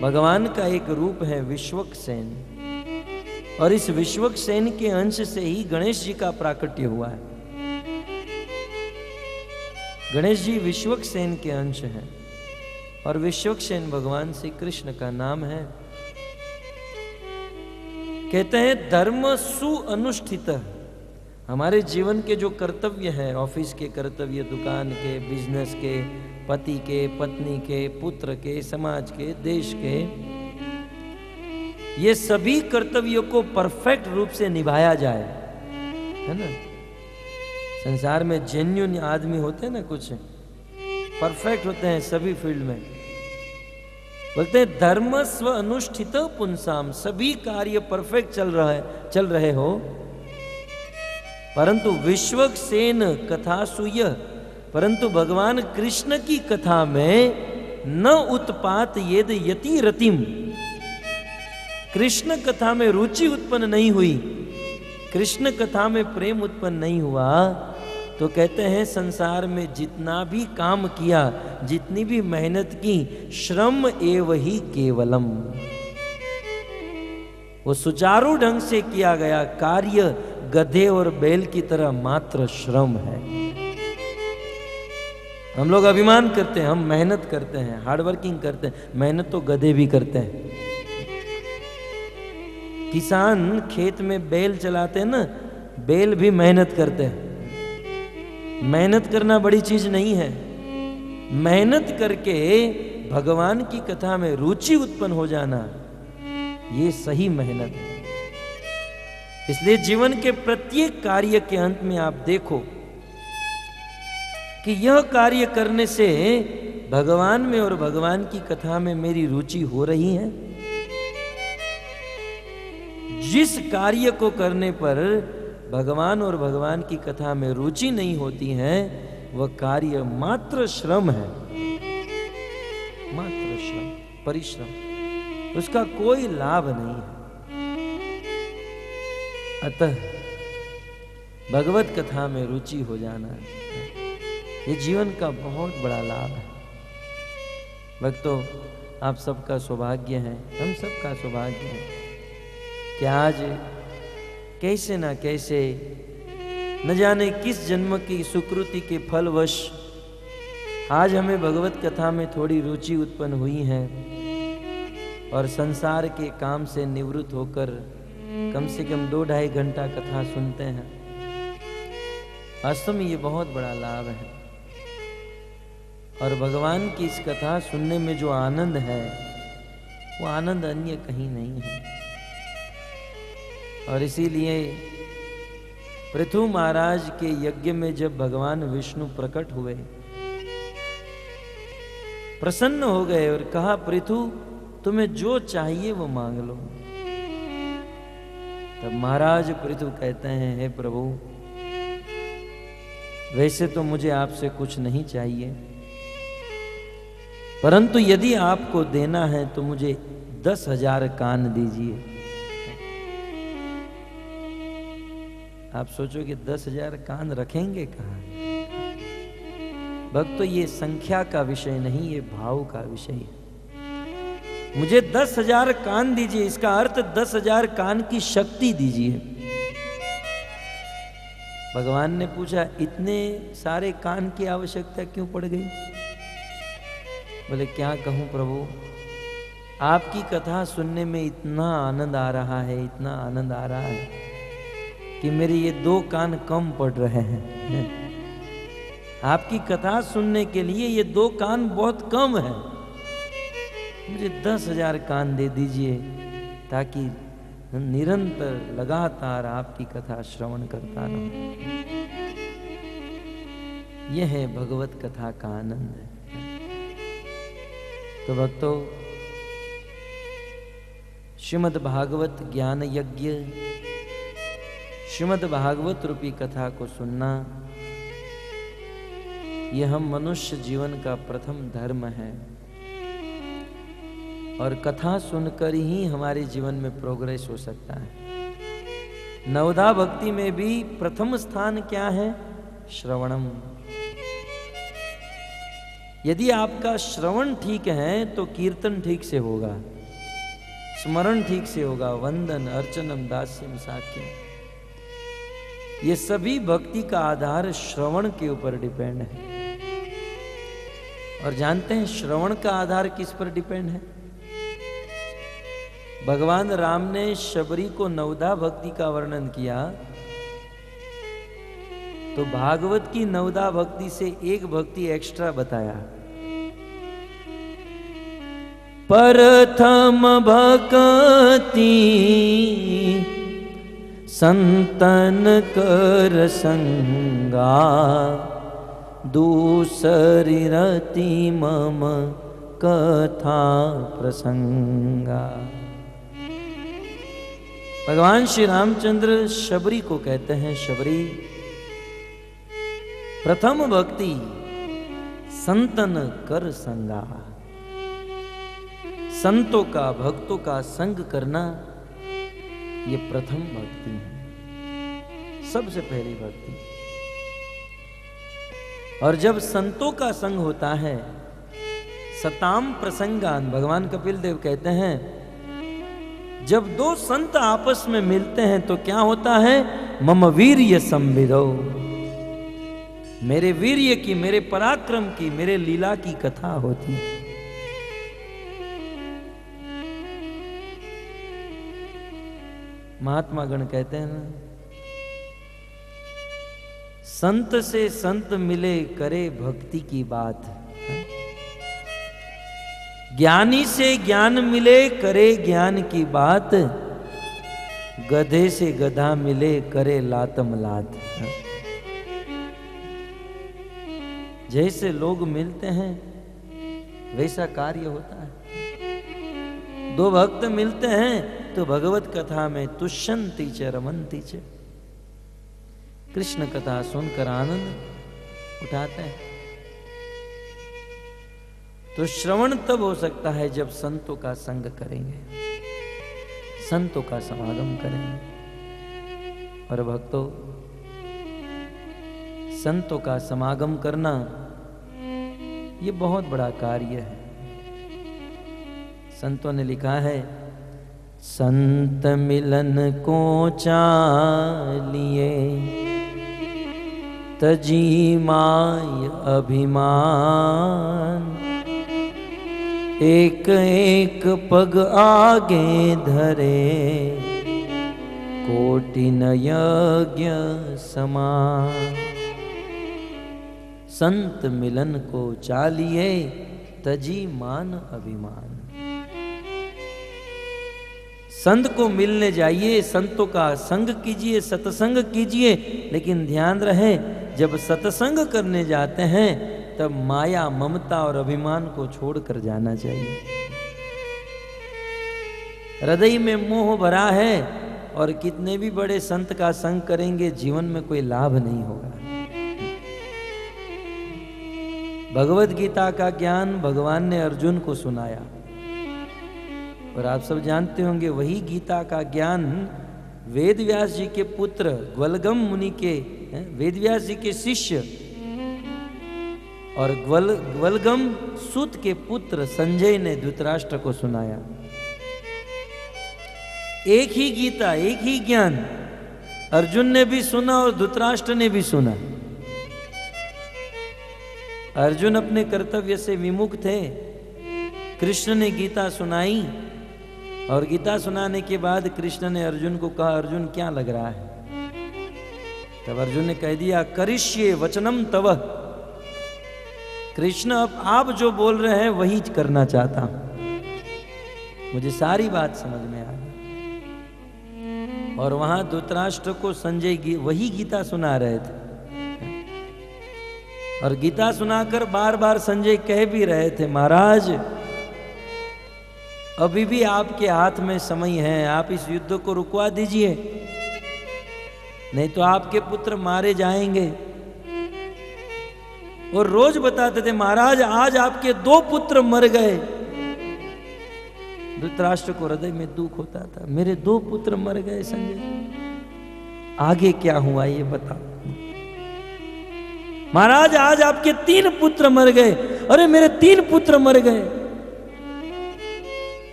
भगवान का एक रूप है विश्वक्सेन और इस विश्वक्सेन के अंश से ही गणेश जी का प्राकट्य हुआ है। गणेश जी विश्वक्सेन के अंश हैं और विश्वक्सेन भगवान श्री कृष्ण का नाम है। कहते हैं धर्म सुअनुष्ठित। हमारे जीवन के जो कर्तव्य हैं, ऑफिस के कर्तव्य, दुकान के, बिजनेस के, पति के, पत्नी के, पुत्र के, समाज के, देश के, ये सभी कर्तव्यों को परफेक्ट रूप से निभाया जाए, है ना। संसार में जेन्युइन आदमी होते हैं ना, कुछ परफेक्ट होते हैं सभी फील्ड में। बोलते हैं धर्म स्व अनुष्ठित पुंसाम, सभी कार्य परफेक्ट चल रहे हो, परंतु विश्वक्सेन कथा सुय, परंतु भगवान कृष्ण की कथा में न उत्पात येद यति रतिम। कृष्ण कथा में रुचि उत्पन्न नहीं हुई, कृष्ण कथा में प्रेम उत्पन्न नहीं हुआ, तो कहते हैं संसार में जितना भी काम किया, जितनी भी मेहनत की, श्रम एव ही केवलम। वो सुचारू ढंग से किया गया कार्य गधे और बैल की तरह मात्र श्रम है। हम लोग अभिमान करते हैं, हम मेहनत करते हैं, हार्डवर्किंग करते हैं। मेहनत तो गधे भी करते हैं। किसान खेत में बैल चलाते हैं ना, बैल भी मेहनत करते हैं। मेहनत करना बड़ी चीज नहीं है। मेहनत करके भगवान की कथा में रुचि उत्पन्न हो जाना, ये सही मेहनत है। इसलिए जीवन के प्रत्येक कार्य के अंत में आप देखो कि यह कार्य करने से भगवान में और भगवान की कथा में मेरी रुचि हो रही है। जिस कार्य को करने पर भगवान और भगवान की कथा में रुचि नहीं होती है, वह कार्य मात्र श्रम है, मात्र श्रम, परिश्रम, उसका कोई लाभ नहीं है। अतः भगवत कथा में रुचि हो जाना ये जीवन का बहुत बड़ा लाभ है। भक्तों, आप सबका सौभाग्य है, हम सबका सौभाग्य है कि आज कैसे ना कैसे न जाने किस जन्म की सुकृति के फलवश आज हमें भगवत कथा में थोड़ी रुचि उत्पन्न हुई है और संसार के काम से निवृत्त होकर कम से कम 2-2.5 घंटा कथा सुनते हैं। वास्तव में ये बहुत बड़ा लाभ है और भगवान की इस कथा सुनने में जो आनंद है वो आनंद अन्य कहीं नहीं है। और इसीलिए पृथु महाराज के यज्ञ में जब भगवान विष्णु प्रकट हुए, प्रसन्न हो गए और कहा, पृथु तुम्हें जो चाहिए वो मांग लो। तब महाराज पृथु कहते हैं, हे प्रभु, वैसे तो मुझे आपसे कुछ नहीं चाहिए, परंतु यदि आपको देना है तो मुझे 10,000 कान दीजिए। आप सोचो कि 10,000 कान रखेंगे कहाँ? भक्तों, ये संख्या का विषय नहीं, ये भाव का विषय है। मुझे 10,000 कान दीजिए, इसका अर्थ 10,000 कान की शक्ति दीजिए। भगवान ने पूछा, इतने सारे कान की आवश्यकता क्यों पड़ गई? बोले, क्या कहूं प्रभु, आपकी कथा सुनने में इतना आनंद आ रहा है, इतना आनंद आ रहा है कि मेरे ये 2 कान कम पड़ रहे हैं। आपकी कथा सुनने के लिए ये 2 कान बहुत कम है, मुझे 10,000 कान दे दीजिए ताकि निरंतर लगातार आपकी कथा श्रवण करता रहूं। यह है भगवत कथा का आनंद। तो भक्तों, श्रीमद् भागवत ज्ञान यज्ञ, श्रीमद् भागवत रूपी कथा को सुनना, यह हम मनुष्य जीवन का प्रथम धर्म है और कथा सुनकर ही हमारे जीवन में प्रोग्रेस हो सकता है। नवधा भक्ति में भी प्रथम स्थान क्या है? श्रवणम। यदि आपका श्रवण ठीक है तो कीर्तन ठीक से होगा, स्मरण ठीक से होगा, वंदन, अर्चनम, दास्यम, साख्यम, ये सभी भक्ति का आधार श्रवण के ऊपर डिपेंड है। और जानते हैं श्रवण का आधार किस पर डिपेंड है? भगवान राम ने शबरी को नवधा भक्ति का वर्णन किया तो भागवत की नवधा भक्ति से एक भक्ति एक्स्ट्रा बताया। प्रथम भक्ति संतन कर संगा, दूसरी रति मम कथा प्रसंगा। भगवान श्री रामचंद्र शबरी को कहते हैं, शबरी, प्रथम भक्ति संतन कर संगा, संतों का, भक्तों का संग करना, ये प्रथम भक्ति है, सबसे पहली भक्ति। और जब संतों का संग होता है, सताम प्रसंगान, भगवान कपिल देव कहते हैं, जब 2 संत आपस में मिलते हैं तो क्या होता है? मम वीर्य संविदो, मेरे वीर्य की, मेरे पराक्रम की, मेरे लीला की कथा होती है। महात्मा गण कहते हैं ना, संत से संत मिले करे भक्ति की बात, ज्ञानी से ज्ञान मिले करे ज्ञान की बात, गधे से गधा मिले करे लातम लात। जैसे लोग मिलते हैं वैसा कार्य होता है। 2 भक्त मिलते हैं तो भगवत कथा में तुष्यंति च रमन्ति च, कृष्ण कथा सुनकर आनंद उठाते हैं। तो श्रवण तब हो सकता है जब संतों का संग करेंगे, संतों का समागम करेंगे। और भक्तों, संतों का समागम करना ये बहुत बड़ा कार्य है। संतों ने लिखा है, संत मिलन को चालिए तजी माय अभिमान, एक एक पग आगे धरे कोटि न यज्ञ समान। संत मिलन को चालिए तजी मान अभिमान। संत को मिलने जाइए, संतों का संग कीजिए, सत्संग कीजिए, लेकिन ध्यान रहे जब सत्संग करने जाते हैं तब माया, ममता और अभिमान को छोड़कर जाना चाहिए। हृदय में मोह भरा है और कितने भी बड़े संत का संग करेंगे जीवन में कोई लाभ नहीं होगा। भगवत गीता का ज्ञान भगवान ने अर्जुन को सुनाया और आप सब जानते होंगे वही गीता का ज्ञान वेद व्यास जी के पुत्र ग्वलगम मुनि के, वेद व्यास जी के शिष्य और ग्वलगम सूत के पुत्र संजय ने धृतराष्ट्र को सुनाया। एक ही गीता, एक ही ज्ञान अर्जुन ने भी सुना और धृतराष्ट्र ने भी सुना। अर्जुन अपने कर्तव्य से विमुख थे। कृष्ण ने गीता सुनाई और गीता सुनाने के बाद कृष्ण ने अर्जुन को कहा, अर्जुन क्या लग रहा है? तब अर्जुन ने कह दिया, करिष्ये वचनम तव। कृष्ण अब आप जो बोल रहे हैं वही करना चाहता हूं। मुझे सारी बात समझ में आ गई। और वहां धृतराष्ट्र को संजय वही गीता सुना रहे थे और गीता सुनाकर बार बार संजय कह भी रहे थे, महाराज अभी भी आपके हाथ में समय है, आप इस युद्ध को रुकवा दीजिए, नहीं तो आपके पुत्र मारे जाएंगे। और रोज बताते थे, महाराज आज आपके 2 पुत्र मर गए। धृतराष्ट्र को हृदय में दुख होता था, मेरे 2 पुत्र मर गए संजय, आगे क्या हुआ ये बताओ। महाराज आज आपके 3 पुत्र मर गए, अरे मेरे 3 पुत्र मर गए,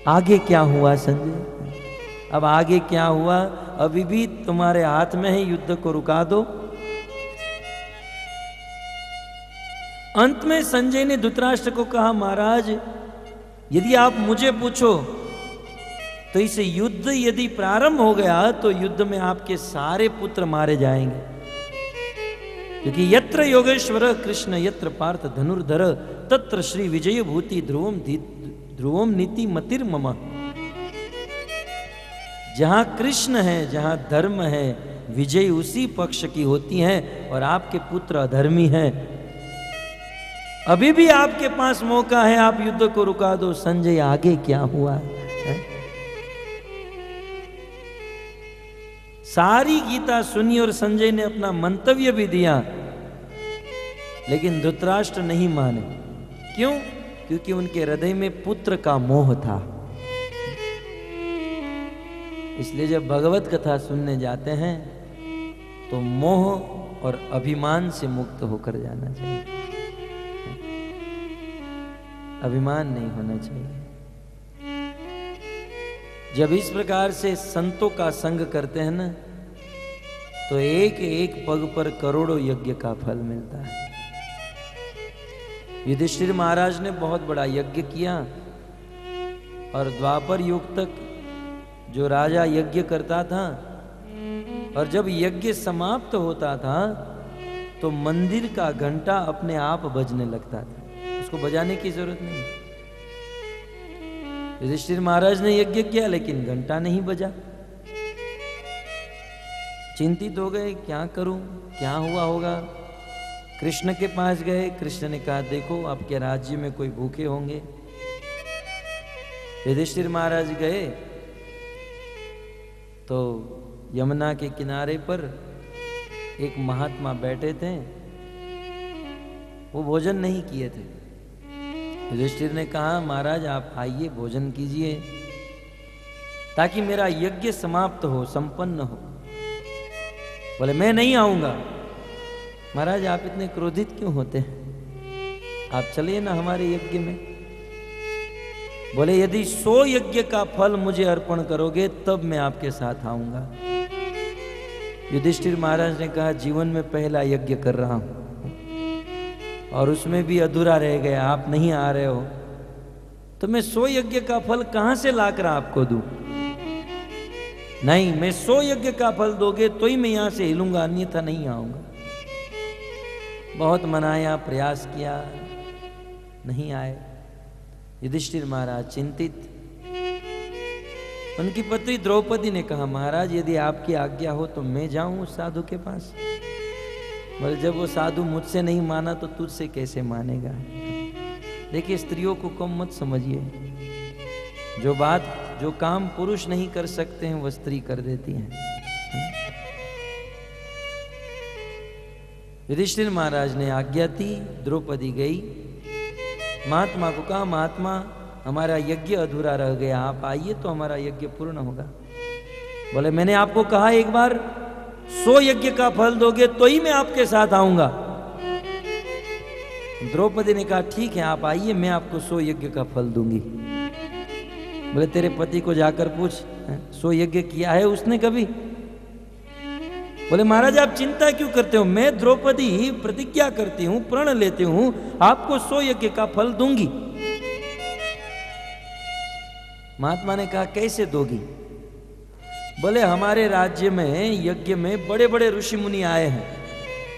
आगे क्या हुआ संजय? अब आगे क्या हुआ? अभी भी तुम्हारे हाथ में है, युद्ध को रुका दो। अंत में संजय ने धृतराष्ट्र को कहा, महाराज यदि आप मुझे पूछो तो इस युद्ध यदि प्रारंभ हो गया तो युद्ध में आपके सारे पुत्र मारे जाएंगे, क्योंकि यत्र योगेश्वर कृष्ण यत्र पार्थ धनुर्धर तत्र श्री विजय भूति ध्रुवम नीति मतिर मम। जहां कृष्ण है, जहां धर्म है, विजय उसी पक्ष की होती है और आपके पुत्र अधर्मी हैं। अभी भी आपके पास मौका है, आप युद्ध को रुका दो। संजय आगे क्या हुआ है? सारी गीता सुनी और संजय ने अपना मंतव्य भी दिया, लेकिन धृतराष्ट्र नहीं माने। क्यों? क्योंकि उनके हृदय में पुत्र का मोह था। इसलिए जब भगवत कथा सुनने जाते हैं तो मोह और अभिमान से मुक्त होकर जाना चाहिए, अभिमान नहीं होना चाहिए। जब इस प्रकार से संतों का संग करते हैं ना, तो एक एक पग पर करोड़ों यज्ञ का फल मिलता है। युधिष्ठिर महाराज ने बहुत बड़ा यज्ञ किया और द्वापर युग तक जो राजा यज्ञ करता था, और जब यज्ञ समाप्त होता था तो मंदिर का घंटा अपने आप बजने लगता था, उसको बजाने की जरूरत नहीं। युधिष्ठिर महाराज ने यज्ञ किया लेकिन घंटा नहीं बजा। चिंतित हो गए, क्या करूं, क्या हुआ होगा। कृष्ण के पास गए। कृष्ण ने कहा, देखो आपके राज्य में कोई भूखे होंगे। युधिष्ठिर महाराज गए तो यमुना के किनारे पर एक महात्मा बैठे थे, वो भोजन नहीं किए थे। युधिष्ठिर ने कहा, महाराज आप आइए, भोजन कीजिए ताकि मेरा यज्ञ समाप्त हो, संपन्न हो। बोले मैं नहीं आऊंगा। महाराज आप इतने क्रोधित क्यों होते हैं, आप चलिए ना हमारे यज्ञ में। बोले यदि 100 यज्ञ का फल मुझे अर्पण करोगे तब मैं आपके साथ आऊंगा। युधिष्ठिर महाराज ने कहा जीवन में पहला यज्ञ कर रहा हूं और उसमें भी अधूरा रह गया, आप नहीं आ रहे हो तो मैं 100 यज्ञ का फल कहां से लाकर आपको दूं? नहीं, मैं 100 यज्ञ का फल दोगे तो ही मैं यहां से हिलूंगा, अन्यथा नहीं आऊंगा। बहुत मनाया, प्रयास किया, नहीं आए। युधिष्ठिर महाराज चिंतित। उनकी पत्नी द्रौपदी ने कहा महाराज यदि आपकी आज्ञा हो तो मैं जाऊं उस साधु के पास। बोले जब वो साधु मुझसे नहीं माना तो तुझसे कैसे मानेगा? देखिए स्त्रियों को कम मत समझिए, जो काम पुरुष नहीं कर सकते हैं वो स्त्री कर देती हैं। युधिष्ठिर महाराज ने आज्ञा दी, द्रौपदी गई, महात्मा को कहा महात्मा हमारा यज्ञ अधूरा रह गया, आप आइए तो हमारा यज्ञ पूर्ण होगा। बोले मैंने आपको कहा एक बार 100 यज्ञ का फल दोगे तो ही मैं आपके साथ आऊंगा। द्रौपदी ने कहा ठीक है आप आइए, मैं आपको 100 यज्ञ का फल दूंगी। बोले तेरे पति को जाकर पूछ 100 यज्ञ किया है उसने कभी? बोले महाराज आप चिंता क्यों करते हो, मैं द्रौपदी प्रतिज्ञा करती हूं, प्रण लेती हूं, आपको 100 यज्ञ का फल दूंगी। महात्मा ने कहा कैसे दोगी? बोले हमारे राज्य में यज्ञ में बड़े बड़े ऋषि मुनि आए हैं,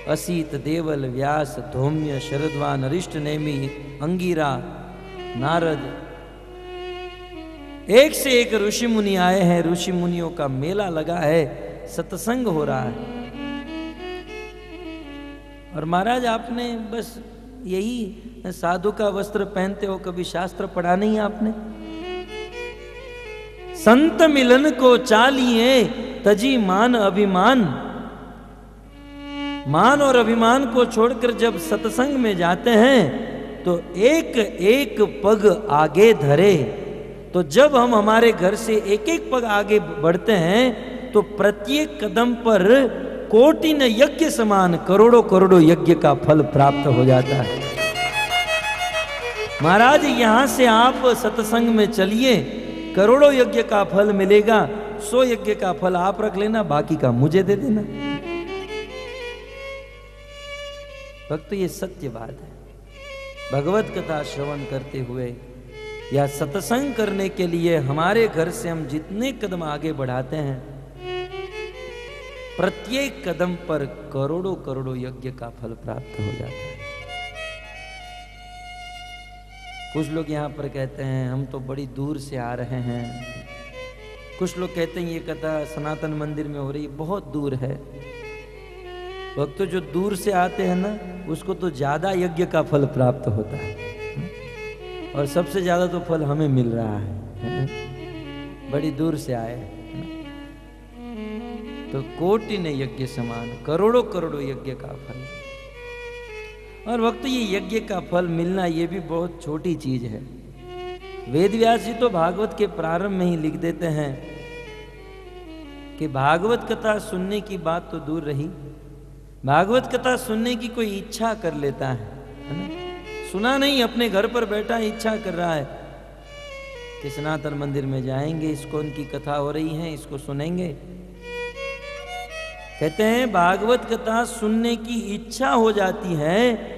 असीत, देवल, व्यास, धौम्य, शरद्वान, अरिष्ट नेमि, अंगिरा, नारद, एक से एक ऋषि मुनि आए हैं, ऋषि मुनियों का मेला लगा है, सत्संग हो रहा है। और महाराज आपने बस यही साधु का वस्त्र पहनते हो, कभी शास्त्र पढ़ा नहीं आपने? संत मिलन को चालिए तजी मान अभिमान, मान और अभिमान को छोड़कर जब सत्संग में जाते हैं तो एक एक पग आगे धरे। तो जब हम हमारे घर से एक एक पग आगे बढ़ते हैं तो प्रत्येक कदम पर कोटि न यज्ञ समान करोड़ों करोड़ों यज्ञ का फल प्राप्त हो जाता है। महाराज यहां से आप सत्संग में चलिए, करोड़ों यज्ञ का फल मिलेगा, 100 यज्ञ का फल आप रख लेना, बाकी का मुझे दे देना। भक्त ये सत्य बात है। भगवत कथा श्रवण करते हुए या सत्संग करने के लिए हमारे घर से हम जितने कदम आगे बढ़ाते हैं, प्रत्येक कदम पर करोड़ों करोड़ों यज्ञ का फल प्राप्त हो जाता है। कुछ लोग यहाँ पर कहते हैं हम तो बड़ी दूर से आ रहे हैं, कुछ लोग कहते हैं ये कथा सनातन मंदिर में हो रही, बहुत दूर है। भक्त जो दूर से आते हैं ना उसको तो ज्यादा यज्ञ का फल प्राप्त होता है, और सबसे ज्यादा तो फल हमें मिल रहा है। बड़ी दूर से आए तो कोटि ने यज्ञ समान, करोड़ों करोड़ों यज्ञ का फल। और भक्त ये यज्ञ का फल मिलना ये भी बहुत छोटी चीज है। वेद व्यास जी तो भागवत के प्रारंभ में ही लिख देते हैं कि भागवत कथा सुनने की बात तो दूर रही, भागवत कथा सुनने की कोई इच्छा कर लेता है ना? सुना नहीं, अपने घर पर बैठा इच्छा कर रहा है कि सनातन मंदिर में जाएंगे, इसको उनकी कथा हो रही है, इसको सुनेंगे। कहते हैं भागवत कथा सुनने की इच्छा हो जाती है,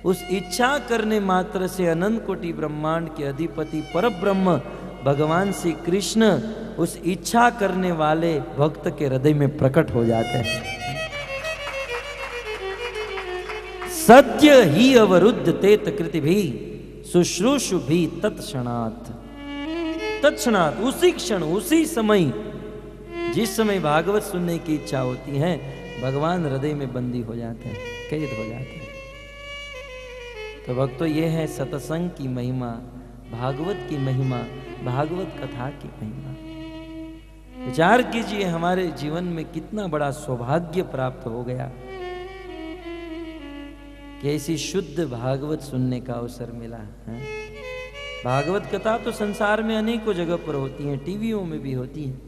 उस इच्छा करने मात्र से अनंत कोटि ब्रह्मांड के अधिपति परब्रह्म भगवान श्री कृष्ण उस इच्छा करने वाले भक्त के हृदय में प्रकट हो जाते हैं। सत्य ही अवरुद्ध तेत कृति भी शुश्रूषु भी तत्क्षणात्, तत्क्षणात् उसी क्षण उसी समय, जिस समय भागवत सुनने की इच्छा होती है, भगवान हृदय में बंदी हो जाते हैं, कैद हो जाते हैं। तो भक्तों ये है सत्संग की महिमा, भागवत की महिमा, भागवत कथा की महिमा। विचार कीजिए हमारे जीवन में कितना बड़ा सौभाग्य प्राप्त हो गया कि ऐसी शुद्ध भागवत सुनने का अवसर मिला है। भागवत कथा तो संसार में अनेकों जगह पर होती हैं, टीवियों में भी होती हैं,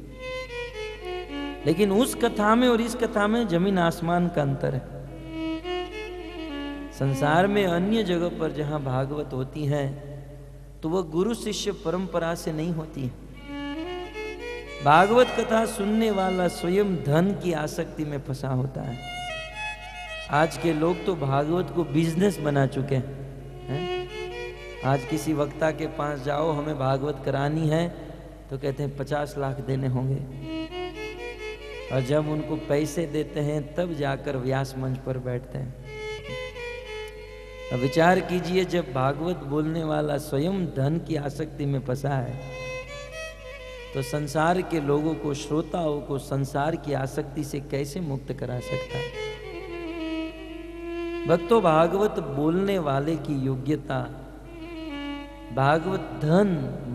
लेकिन उस कथा में और इस कथा में जमीन आसमान का अंतर है। संसार में अन्य जगह पर जहां भागवत होती है तो वह गुरु शिष्य परंपरा से नहीं होती है। भागवत कथा सुनने वाला स्वयं धन की आसक्ति में फंसा होता है। आज के लोग तो भागवत को बिजनेस बना चुके हैं। आज किसी वक्ता के पास जाओ, हमें भागवत करानी है, तो कहते हैं 50 लाख देने होंगे, और जब उनको पैसे देते हैं तब जाकर व्यास मंच पर बैठते हैं। अब विचार कीजिए, जब भागवत बोलने वाला स्वयं धन की आसक्ति में फंसा है, तो संसार के लोगों को, श्रोताओं को संसार की आसक्ति से कैसे मुक्त करा सकता है? भक्तों, भागवत बोलने वाले की योग्यता भागवत धन,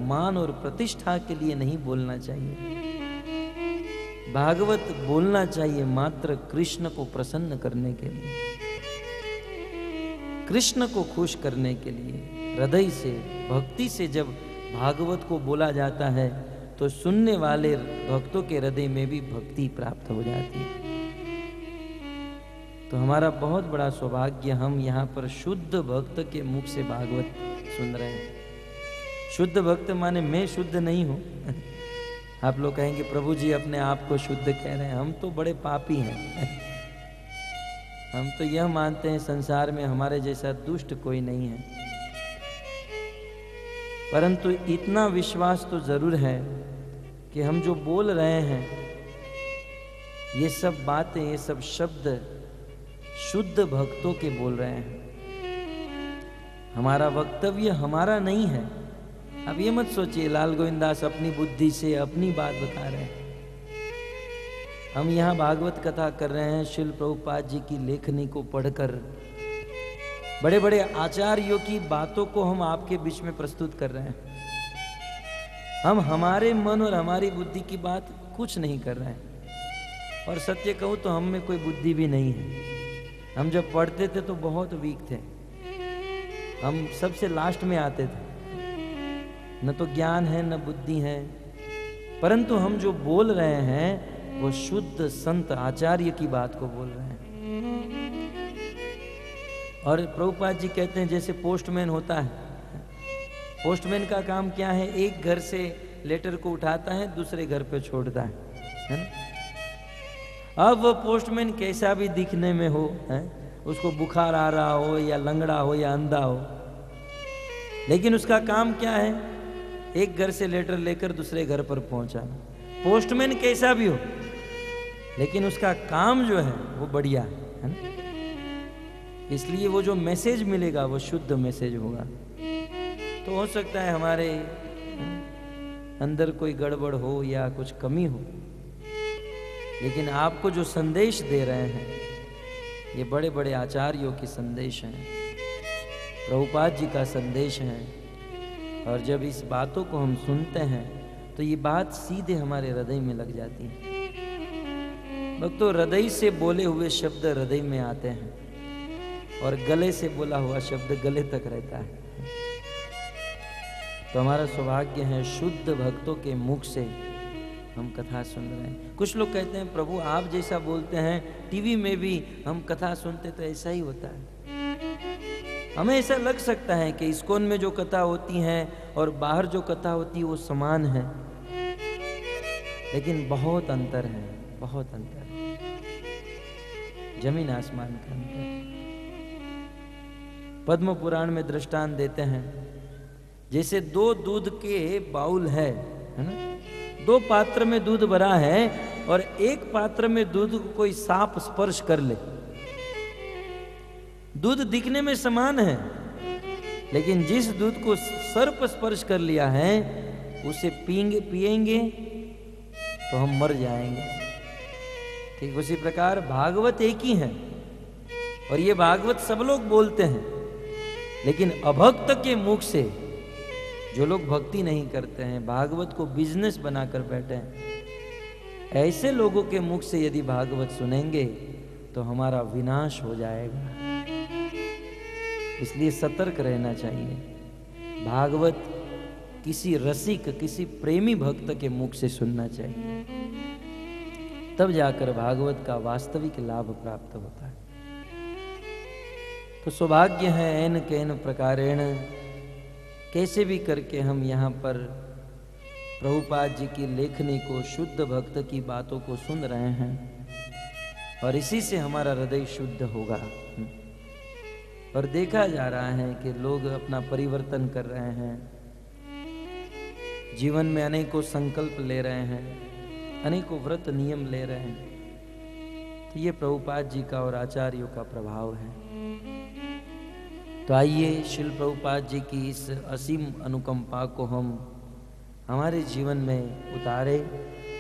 मान और प्रतिष्ठा के लिए नहीं बोलना चाहिए। भागवत बोलना चाहिए मात्र कृष्ण को प्रसन्न करने के लिए, कृष्ण को खुश करने के लिए। हृदय से, भक्ति से जब भागवत को बोला जाता है तो सुनने वाले भक्तों के हृदय में भी भक्ति प्राप्त हो जाती है। तो हमारा बहुत बड़ा सौभाग्य, हम यहाँ पर शुद्ध भक्त के मुख से भागवत सुन रहे हैं। शुद्ध भक्त माने मैं शुद्ध नहीं हूं। आप लोग कहेंगे प्रभु जी अपने आप को शुद्ध कह रहे हैं, हम तो बड़े पापी हैं। हम तो यह मानते हैं संसार में हमारे जैसा दुष्ट कोई नहीं है, परंतु इतना विश्वास तो जरूर है कि हम जो बोल रहे हैं, ये सब बातें, ये सब शब्द शुद्ध भक्तों के बोल रहे हैं। हमारा वक्तव्य हमारा नहीं है। अब ये मत सोचिए लाल गोविंदास अपनी बुद्धि से अपनी बात बता रहे हैं। हम यहाँ भागवत कथा कर रहे हैं श्रील प्रभुपाद जी की लेखनी को पढ़कर, बड़े बड़े आचार्यों की बातों को हम आपके बीच में प्रस्तुत कर रहे हैं। हम हमारे मन और हमारी बुद्धि की बात कुछ नहीं कर रहे हैं। और सत्य कहूँ तो हम में कोई बुद्धि भी नहीं है। हम जब पढ़ते थे तो बहुत वीक थे, हम सबसे लास्ट में आते थे, न तो ज्ञान है न बुद्धि है। परंतु हम जो बोल रहे हैं वो शुद्ध संत आचार्य की बात को बोल रहे हैं। और प्रभुपाद जी कहते हैं जैसे पोस्टमैन होता है, पोस्टमैन का काम क्या है? एक घर से लेटर को उठाता है, दूसरे घर पे छोड़ता है ना। अब वो पोस्टमैन कैसा भी दिखने में हो, है? उसको बुखार आ रहा हो या लंगड़ा हो या अंधा हो, लेकिन उसका काम क्या है? एक घर से लेटर लेकर दूसरे घर पर पहुंचाना। पोस्टमैन कैसा भी हो, लेकिन उसका काम जो है वो बढ़िया है ना। इसलिए वो जो मैसेज मिलेगा वो शुद्ध मैसेज होगा। तो हो सकता है हमारे अंदर कोई गड़बड़ हो या कुछ कमी हो, लेकिन आपको जो संदेश दे रहे हैं ये बड़े बड़े आचार्यों की संदेश हैं, प्रभुपाद जी का संदेश है। और जब इस बातों को हम सुनते हैं तो ये बात सीधे हमारे हृदय में लग जाती है। भक्तों, हृदय से बोले हुए शब्द हृदय में आते हैं और गले से बोला हुआ शब्द गले तक रहता है। तो हमारा सौभाग्य है शुद्ध भक्तों के मुख से हम कथा सुन रहे हैं। कुछ लोग कहते हैं प्रभु आप जैसा बोलते हैं, टीवी में भी हम कथा सुनते तो ऐसा ही होता है। हमें ऐसा लग सकता है कि इस्कॉन में जो कथा होती है और बाहर जो कथा होती है वो समान है, लेकिन बहुत अंतर है, बहुत अंतर है, जमीन आसमान का अंतर। पद्म पुराण में दृष्टांत देते हैं, जैसे दो दूध के बाउल है ना, दो पात्र में दूध भरा है और एक पात्र में दूध को कोई सांप स्पर्श कर ले, दूध दिखने में समान है, लेकिन जिस दूध को सर्प स्पर्श कर लिया है उसे पिएंगे तो हम मर जाएंगे। ठीक उसी प्रकार भागवत एक ही है और ये भागवत सब लोग बोलते हैं, लेकिन अभक्त के मुख से, जो लोग भक्ति नहीं करते हैं, भागवत को बिजनेस बनाकर बैठे हैं, ऐसे लोगों के मुख से यदि भागवत सुनेंगे तो हमारा विनाश हो जाएगा। इसलिए सतर्क रहना चाहिए। भागवत किसी रसिक, किसी प्रेमी भक्त के मुख से सुनना चाहिए, तब जाकर भागवत का वास्तविक लाभ प्राप्त होता है। तो सौभाग्य है एन केन प्रकारेण कैसे भी करके हम यहाँ पर प्रभुपाद जी की लेखनी को, शुद्ध भक्त की बातों को सुन रहे हैं और इसी से हमारा हृदय शुद्ध होगा। और देखा जा रहा है कि लोग अपना परिवर्तन कर रहे हैं, जीवन में अनेकों संकल्प ले रहे हैं, अनेकों व्रत नियम ले रहे हैं। तो ये प्रभुपाद जी का और आचार्यों का प्रभाव है। तो आइए शिल प्रभुपाद जी की इस असीम अनुकंपा को हम हमारे जीवन में उतारे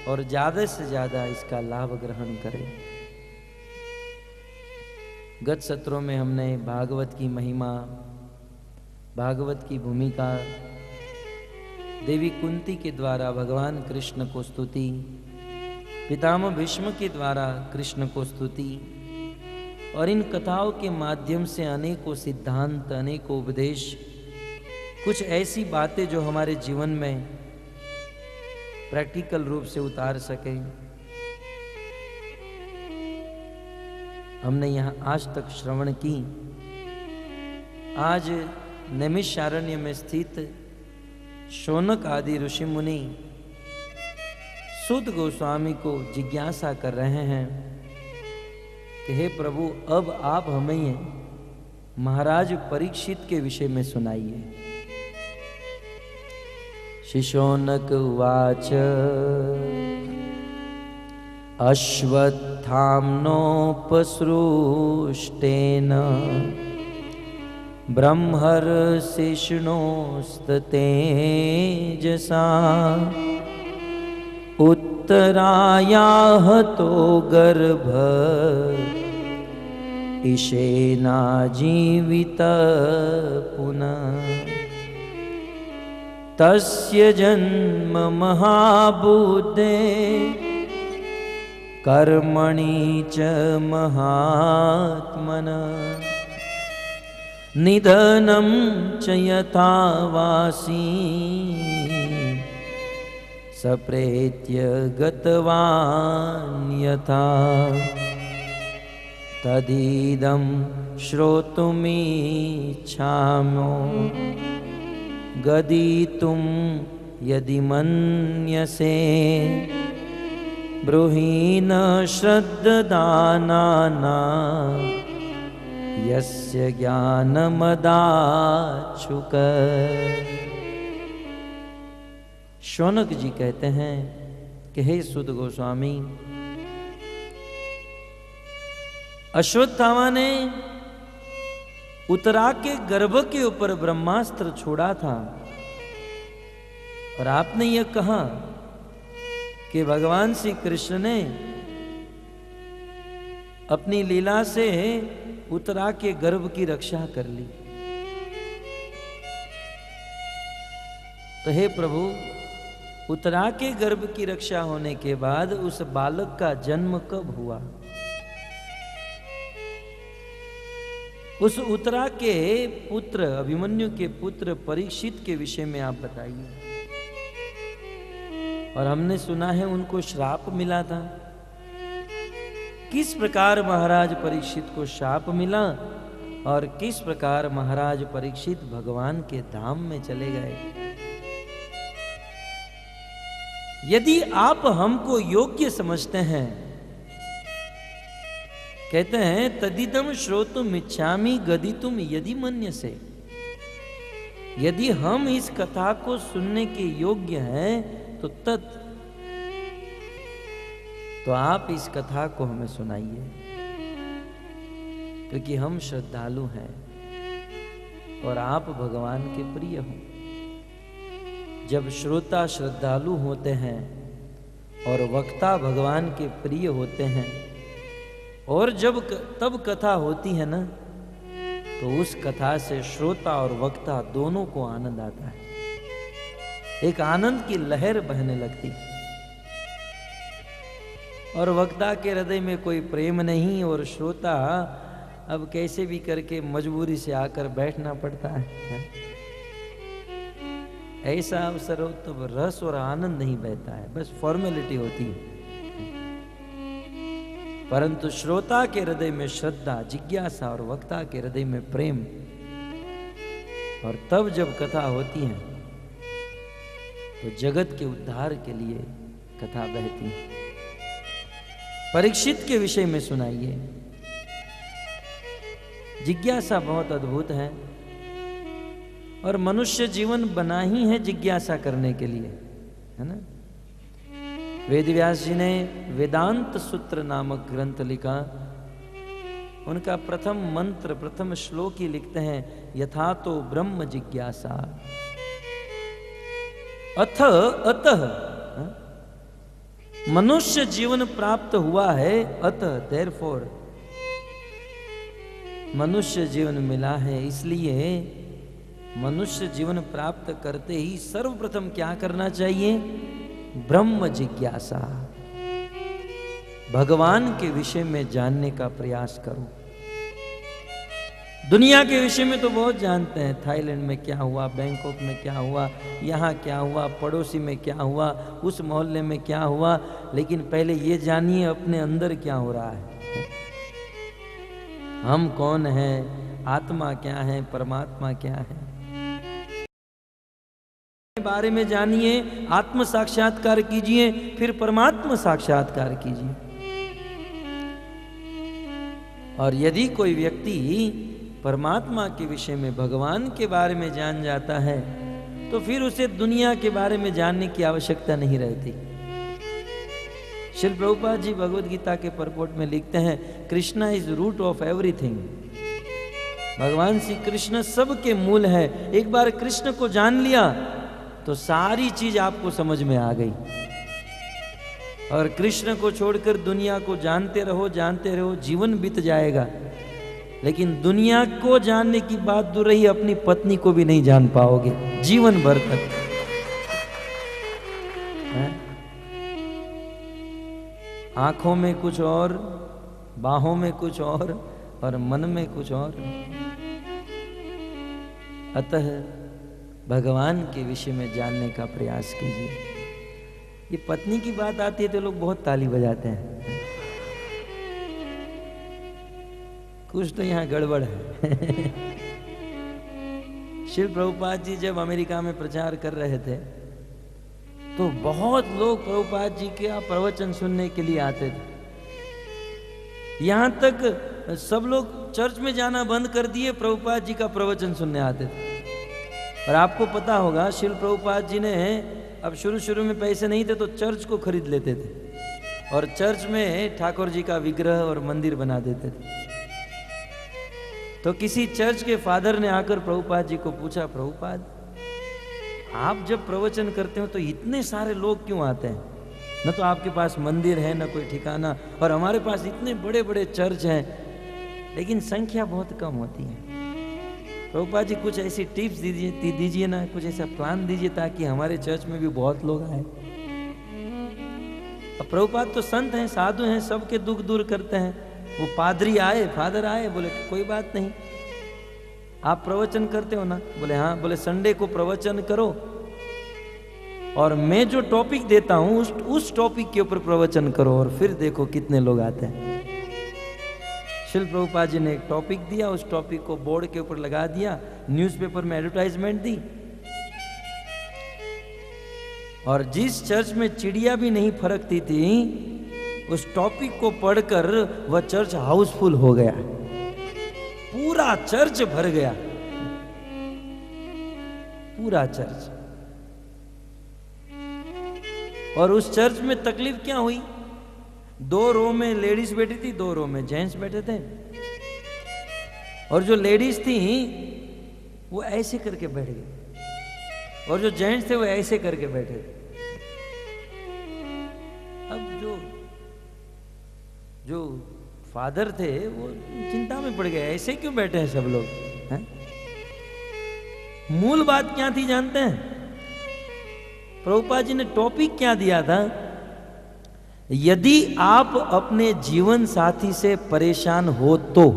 और ज़्यादा से ज़्यादा इसका लाभ ग्रहण करें। गत सत्रों में हमने भागवत की महिमा, भागवत की भूमिका, देवी कुंती के द्वारा भगवान कृष्ण को स्तुति, पितामह भीष्म के द्वारा कृष्ण को स्तुति और इन कथाओं के माध्यम से अनेकों सिद्धांत, अनेकों उपदेश, कुछ ऐसी बातें जो हमारे जीवन में प्रैक्टिकल रूप से उतार सकें, हमने यहाँ आज तक श्रवण की। आज नैमिषारण्य में स्थित शौनक आदि ऋषि मुनि सूत गोस्वामी को जिज्ञासा कर रहे हैं कि हे प्रभु, अब आप हमें महाराज परीक्षित के विषय में सुनाइए। श्री शौनक उवाच अश्वत्थाम्नोपसृष्टेन ब्रह्मर्षिष्णोस्ततेजसा उत्तरायाहतो गर्भ इषेनाजीवित पुनः तस्य जन्म महाबुद्धे कर्मणि च महात्मनः निधनं च यथा वासी सप्रेत्य गतवान् यथा तदिदं श्रोतुमिच्छामो गदितुं यदि मन्यसे ब्रूहि न श्रद्धानाना यस्य ज्ञानमदाच्छुक। शौनक जी कहते हैं कि हे सुत गोस्वामी, अश्वत्थामा ने उत्तरा के गर्भ के ऊपर ब्रह्मास्त्र छोड़ा था और आपने यह कहा कि भगवान श्री कृष्ण ने अपनी लीला से उत्तरा के गर्भ की रक्षा कर ली। तो हे प्रभु, उत्तरा के गर्भ की रक्षा होने के बाद उस बालक का जन्म कब हुआ? उस उत्तरा के पुत्र, अभिमन्यु के पुत्र परीक्षित के विषय में आप बताइए। और हमने सुना है उनको श्राप मिला था। किस प्रकार महाराज परीक्षित को श्राप मिला और किस प्रकार महाराज परीक्षित भगवान के धाम में चले गए। यदि आप हमको योग्य समझते हैं, कहते हैं तदिदम श्रोतुम इच्छामि गदितुम यदि मन्यसे, यदि हम इस कथा को सुनने के योग्य हैं तो आप इस कथा को हमें सुनाइए, क्योंकि हम श्रद्धालु हैं और आप भगवान के प्रिय हो। जब श्रोता श्रद्धालु होते हैं और वक्ता भगवान के प्रिय होते हैं और जब तब कथा होती है ना, तो उस कथा से श्रोता और वक्ता दोनों को आनंद आता है, एक आनंद की लहर बहने लगती है। और वक्ता के हृदय में कोई प्रेम नहीं और श्रोता अब कैसे भी करके मजबूरी से आकर बैठना पड़ता है। ऐसा अवसर हो तब रस और आनंद नहीं बहता है, बस फॉर्मेलिटी होती है। परंतु श्रोता के हृदय में श्रद्धा, जिज्ञासा और वक्ता के हृदय में प्रेम, और तब जब कथा होती है तो जगत के उद्धार के लिए कथा बहती है। परीक्षित के विषय में सुनाइए। जिज्ञासा बहुत अद्भुत है और मनुष्य जीवन बना ही है जिज्ञासा करने के लिए, है ना। वेदव्यास जी ने वेदांत सूत्र नामक ग्रंथ लिखा। उनका प्रथम मंत्र, प्रथम श्लोक ही लिखते हैं, यथा तो ब्रह्म जिज्ञासा अथ अतः, मनुष्य जीवन प्राप्त हुआ है, अतः देयरफॉर मनुष्य जीवन मिला है, इसलिए मनुष्य जीवन प्राप्त करते ही सर्वप्रथम क्या करना चाहिए? ब्रह्म जिज्ञासा, भगवान के विषय में जानने का प्रयास करो। दुनिया के विषय में तो बहुत जानते हैं, थाईलैंड में क्या हुआ, बैंकॉक में क्या हुआ, यहाँ क्या हुआ, पड़ोसी में क्या हुआ, उस मोहल्ले में क्या हुआ, लेकिन पहले ये जानिए अपने अंदर क्या हो रहा है। हम कौन हैं, आत्मा क्या है, परमात्मा क्या है, बारे में जानिए, आत्म साक्षात्कार कीजिए, फिर परमात्मा साक्षात्कार कीजिए। और यदि कोई व्यक्ति परमात्मा के विषय में, भगवान के बारे में जान जाता है तो फिर उसे दुनिया के बारे में जानने की आवश्यकता नहीं रहती। श्रील प्रभुपाद जी भगवद गीता के परपोर्ट में लिखते हैं, Krishna is root of everything. भगवान श्री कृष्ण सबके मूल है। एक बार कृष्ण को जान लिया तो सारी चीज आपको समझ में आ गई। और कृष्ण को छोड़कर दुनिया को जानते रहो, जीवन बीत जाएगा, लेकिन दुनिया को जानने की बात दूर रही, अपनी पत्नी को भी नहीं जान पाओगे जीवन भर तक। आंखों में कुछ और, बाहों में कुछ और मन में कुछ और। अतः भगवान के विषय में जानने का प्रयास कीजिए। ये पत्नी की बात आती है तो लोग बहुत ताली बजाते हैं। कुछ तो यहाँ गड़बड़ है। श्री प्रभुपाद जी जब अमेरिका में प्रचार कर रहे थे तो बहुत लोग प्रभुपाद जी के प्रवचन सुनने के लिए आते थे। यहाँ तक सब लोग चर्च में जाना बंद कर दिए, प्रभुपाद जी का प्रवचन सुनने आते थे। और आपको पता होगा श्री प्रभुपाद जी ने, अब शुरू में पैसे नहीं थे तो चर्च को खरीद लेते थे और चर्च में ठाकुर जी का विग्रह और मंदिर बना देते थे। तो किसी चर्च के फादर ने आकर प्रभुपाद जी को पूछा, प्रभुपाद आप जब प्रवचन करते हो तो इतने सारे लोग क्यों आते हैं? न तो आपके पास मंदिर है, न कोई ठिकाना, और हमारे पास इतने बड़े बड़े चर्च हैं, लेकिन संख्या बहुत कम होती है। प्रभुपाद जी कुछ ऐसी टिप्स दीजिए ना, कुछ ऐसा प्लान दीजिए ताकि हमारे चर्च में भी बहुत लोग आए। अब प्रभुपाद तो संत हैं, साधु हैं, सबके दुख दूर करते हैं। वो पादरी आए, फादर आए, बोले कोई बात नहीं, आप प्रवचन करते हो ना? बोले हाँ। बोले संडे को प्रवचन करो और मैं जो टॉपिक देता हूं उस टॉपिक के ऊपर प्रवचन करो और फिर देखो कितने लोग आते हैं। श्रील प्रभुपाद जी ने एक टॉपिक दिया, उस टॉपिक को बोर्ड के ऊपर लगा दिया, न्यूज़पेपर में एडवर्टाइजमेंट दी, और जिस चर्च में चिड़िया भी नहीं फरकती थी उस टॉपिक को पढ़कर वह चर्च हाउसफुल हो गया, पूरा चर्च भर गया, पूरा चर्च। और उस चर्च में तकलीफ क्या हुई? 2 रो में लेडीज बैठी थी, 2 रो में जेंट्स बैठे थे, और जो लेडीज थी वो ऐसे करके बैठ गए और जो जेंट्स थे वो ऐसे करके बैठे थे। अब जो फादर थे वो चिंता में पड़ गए, ऐसे क्यों बैठे हैं सब लोग हैं? मूल बात क्या थी जानते हैं? प्रभुपाद जी ने टॉपिक क्या दिया था? यदि आप अपने जीवन साथी से परेशान हो तो,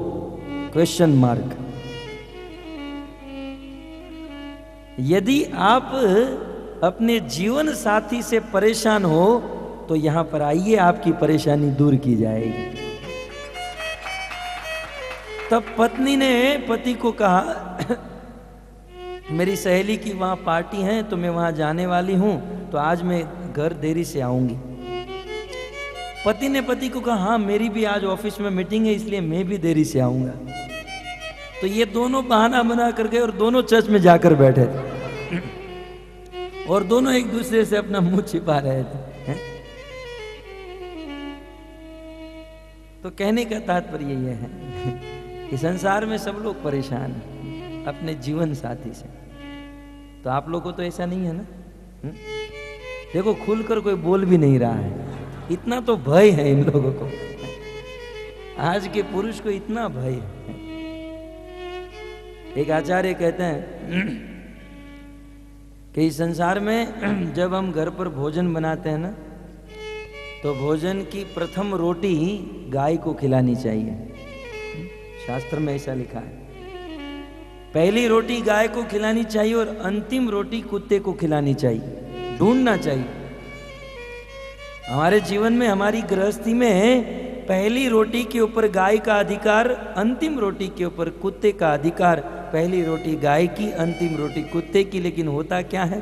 क्वेश्चन मार्क, यदि आप अपने जीवन साथी से परेशान हो तो यहां पर आइए, आपकी परेशानी दूर की जाएगी। तब पत्नी ने पति को कहा मेरी सहेली की वहाँ पार्टी है तो मैं वहाँ जाने वाली हूँ, तो आज मैं घर देरी से आऊँगी। पति ने पति को कहा हाँ मेरी भी आज ऑफिस में मीटिंग है इसलिए मैं भी देरी से आऊँगा। तो ये दोनों बहाना बना कर गए और दोनों चर्च में जाकर बैठे थे और दोनों एक दूसरे से अपना मुंह छिपा रहे थे। तो कहने का तात्पर्य यह है कि संसार में सब लोग परेशान हैं अपने जीवन साथी से। तो आप लोगों को तो ऐसा नहीं है ना? देखो खुलकर कोई बोल भी नहीं रहा है, इतना तो भय है इन लोगों को। आज के पुरुष को इतना भय है। एक आचार्य कहते हैं कि इस संसार में जब हम घर पर भोजन बनाते हैं ना, तो भोजन की प्रथम रोटी ही गाय को खिलानी चाहिए। शास्त्र में ऐसा लिखा है, पहली रोटी गाय को खिलानी चाहिए और अंतिम रोटी कुत्ते को खिलानी चाहिए। ढूंढना चाहिए हमारे जीवन में, हमारी गृहस्थी में पहली रोटी के ऊपर गाय का अधिकार, अंतिम रोटी के ऊपर कुत्ते का अधिकार। पहली रोटी गाय की, अंतिम रोटी कुत्ते की। लेकिन होता क्या है,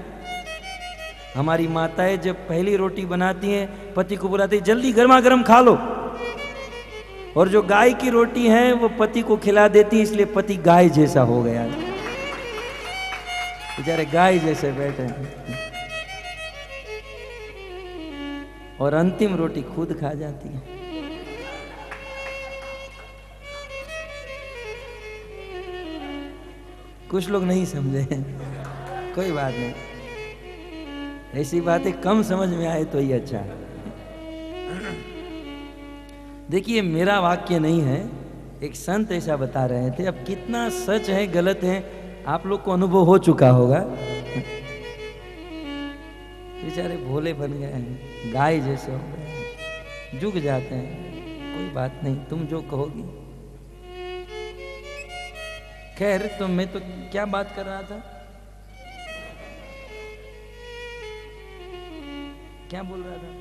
हमारी माताएं जब पहली रोटी बनाती हैं पति को बुलाती है जल्दी गर्मा गर्म खा लो, और जो गाय की रोटी है वो पति को खिला देती है, इसलिए पति गाय जैसा हो गया। बेचारे गाय जैसे बैठे हैं और अंतिम रोटी खुद खा जाती है। कुछ लोग नहीं समझे, कोई बात नहीं, ऐसी बातें कम समझ में आए तो ही अच्छा है। देखिए मेरा वाक्य नहीं है, एक संत ऐसा बता रहे थे। अब कितना सच है गलत है आप लोग को अनुभव हो चुका होगा। बेचारे भोले बन गए हैं, गाय जैसे हो गए हैं, झुक जाते हैं। कोई बात नहीं, तुम जो कहोगी। खैर तो मैं तो क्या बात कर रहा था, क्या बोल रहा था?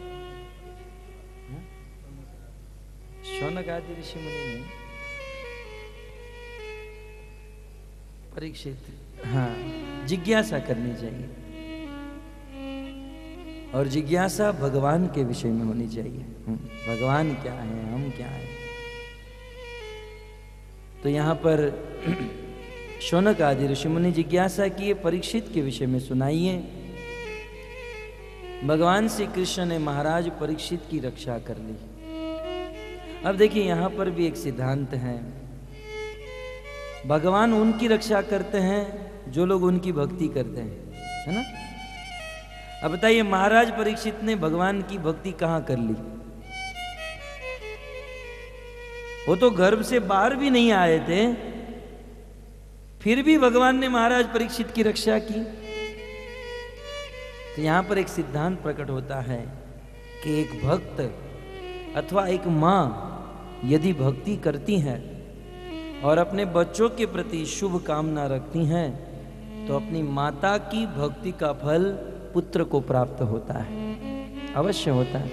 शौनक आदि ऋषि मुनि ने परीक्षित, हाँ, जिज्ञासा करनी चाहिए और जिज्ञासा भगवान के विषय में होनी चाहिए। भगवान क्या है, हम क्या है। तो यहाँ पर शौनक आदि ऋषि मुनि जिज्ञासा किए, परीक्षित के विषय में सुनाइए। भगवान श्री कृष्ण ने महाराज परीक्षित की रक्षा कर ली। अब देखिए यहाँ पर भी एक सिद्धांत है, भगवान उनकी रक्षा करते हैं जो लोग उनकी भक्ति करते हैं, है ना? अब बताइए महाराज परीक्षित ने भगवान की भक्ति कहाँ कर ली? वो तो गर्भ से बाहर भी नहीं आए थे, फिर भी भगवान ने महाराज परीक्षित की रक्षा की। तो यहां पर एक सिद्धांत प्रकट होता है कि एक भक्त अथवा एक मां यदि भक्ति करती हैं और अपने बच्चों के प्रति शुभ कामना रखती हैं तो अपनी माता की भक्ति का फल पुत्र को प्राप्त होता है, अवश्य होता है।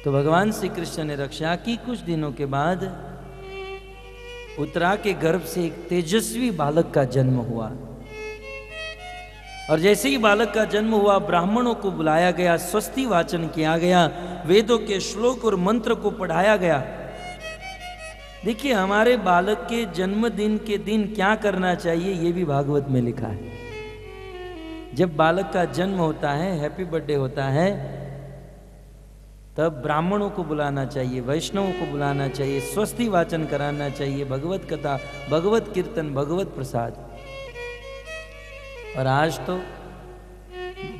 तो भगवान श्री कृष्ण ने रक्षा की। कुछ दिनों के बाद उत्तरा के गर्भ से एक तेजस्वी बालक का जन्म हुआ, और जैसे ही बालक का जन्म हुआ ब्राह्मणों को बुलाया गया, स्वस्ति वाचन किया गया, वेदों के श्लोक और मंत्र को पढ़ाया गया। देखिए हमारे बालक के जन्मदिन के दिन क्या करना चाहिए ये भी भागवत में लिखा है। जब बालक का जन्म होता है, हैप्पी बर्थडे होता है, तब ब्राह्मणों को बुलाना चाहिए, वैष्णवों को बुलाना चाहिए, स्वस्ति वाचन कराना चाहिए, भगवत कथा, भगवत कीर्तन, भगवत प्रसाद। और आज तो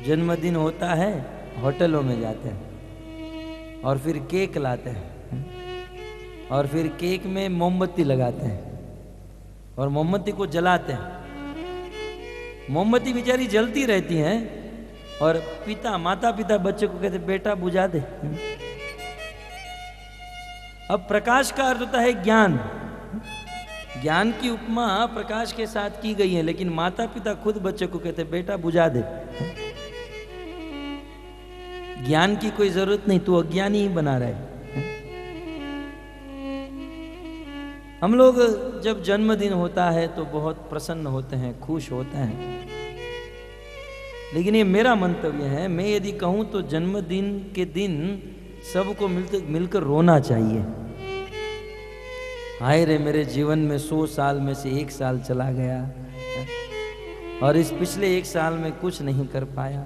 जन्मदिन होता है, होटलों में जाते हैं और फिर केक लाते हैं और फिर केक में मोमबत्ती लगाते हैं और मोमबत्ती को जलाते हैं। मोमबत्ती बेचारी जलती रहती हैं और माता पिता बच्चे को कहते बेटा बुझा दे। अब प्रकाश का अर्थ होता है ज्ञान, ज्ञान की उपमा प्रकाश के साथ की गई है, लेकिन माता पिता खुद बच्चे को कहते बेटा बुझा दे। ज्ञान की कोई जरूरत नहीं, तू अज्ञानी ही बना रहा है। हम लोग जब जन्मदिन होता है तो बहुत प्रसन्न होते हैं, खुश होते हैं, लेकिन ये मेरा मंतव्य है, मैं यदि कहूं तो जन्मदिन के दिन सबको मिलकर रोना चाहिए। हाय रे, मेरे जीवन में 100 साल में से 1 साल चला गया और इस पिछले 1 साल में कुछ नहीं कर पाया।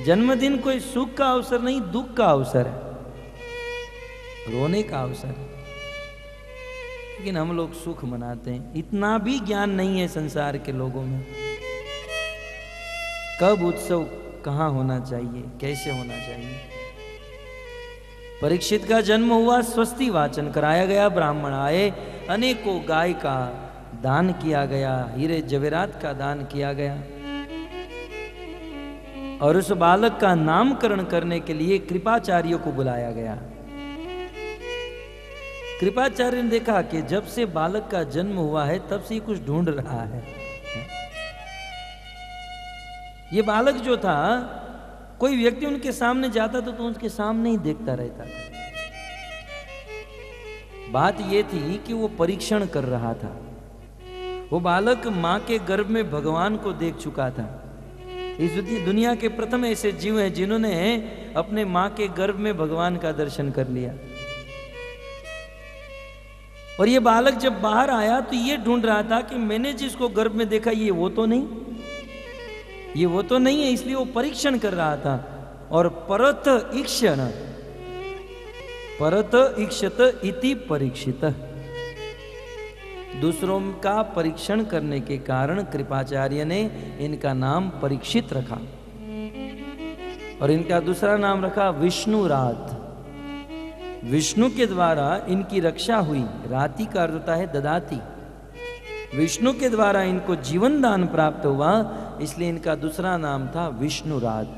जन्मदिन कोई सुख का अवसर नहीं, दुख का अवसर है, रोने का अवसर है। लेकिन हम लोग सुख मनाते हैं। इतना भी ज्ञान नहीं है संसार के लोगों में, कब उत्सव कहाँ होना चाहिए, कैसे होना चाहिए। परीक्षित का जन्म हुआ, स्वस्ति वाचन कराया गया, ब्राह्मण आए, अनेकों गाय का दान किया गया, हीरे जवेरात का दान किया गया, और उस बालक का नामकरण करने के लिए कृपाचार्यों को बुलाया गया। कृपाचार्य ने देखा कि जब से बालक का जन्म हुआ है तब से कुछ ढूंढ रहा है। ये बालक जो था, कोई व्यक्ति उनके सामने जाता तो उनके सामने ही देखता रहता था। बात यह थी कि वो परीक्षण कर रहा था। वो बालक मां के गर्भ में भगवान को देख चुका था। इस दुनिया के प्रथम ऐसे जीव हैं जिन्होंने अपने मां के गर्भ में भगवान का दर्शन कर लिया। और ये बालक जब बाहर आया तो ये ढूंढ रहा था कि मैंने जिसको गर्भ में देखा ये वो तो नहीं, ये वो तो नहीं है, इसलिए वो परीक्षण कर रहा था। और परत ईक्षण, परत ईक्षत इति परीक्षित, दूसरों का परीक्षण करने के कारण कृपाचार्य ने इनका नाम परीक्षित रखा और इनका दूसरा नाम रखा विष्णुरात। विष्णु के द्वारा इनकी रक्षा हुई। राति का अर्थ होता है ददाती। विष्णु के द्वारा इनको जीवन दान प्राप्त हुआ, इसलिए इनका दूसरा नाम था विष्णुरात।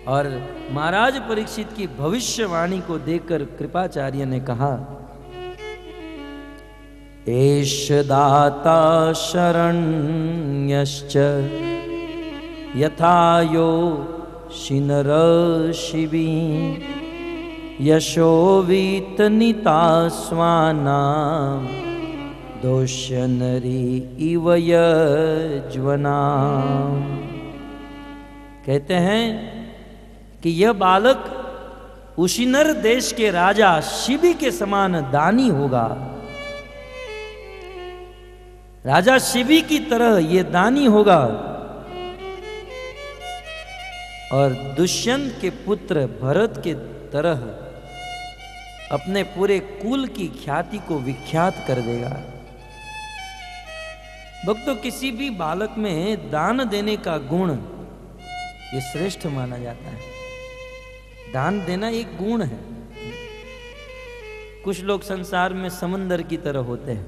और महाराज परीक्षित की भविष्यवाणी को देखकर कृपाचार्य ने कहा, एष दाता शरण्यश्च यथा यो शिनर शिवी यशोवीत निता स्वानाम दोष्य नरी इव यज्वनाम। कहते हैं कि यह बालक उशिनर देश के राजा शिबी के समान दानी होगा। राजा शिबी की तरह यह दानी होगा और दुष्यंत के पुत्र भरत के तरह अपने पूरे कुल की ख्याति को विख्यात कर देगा। भक्तों, किसी भी बालक में दान देने का गुण ये श्रेष्ठ माना जाता है। दान देना एक गुण है। कुछ लोग संसार में समंदर की तरह होते हैं।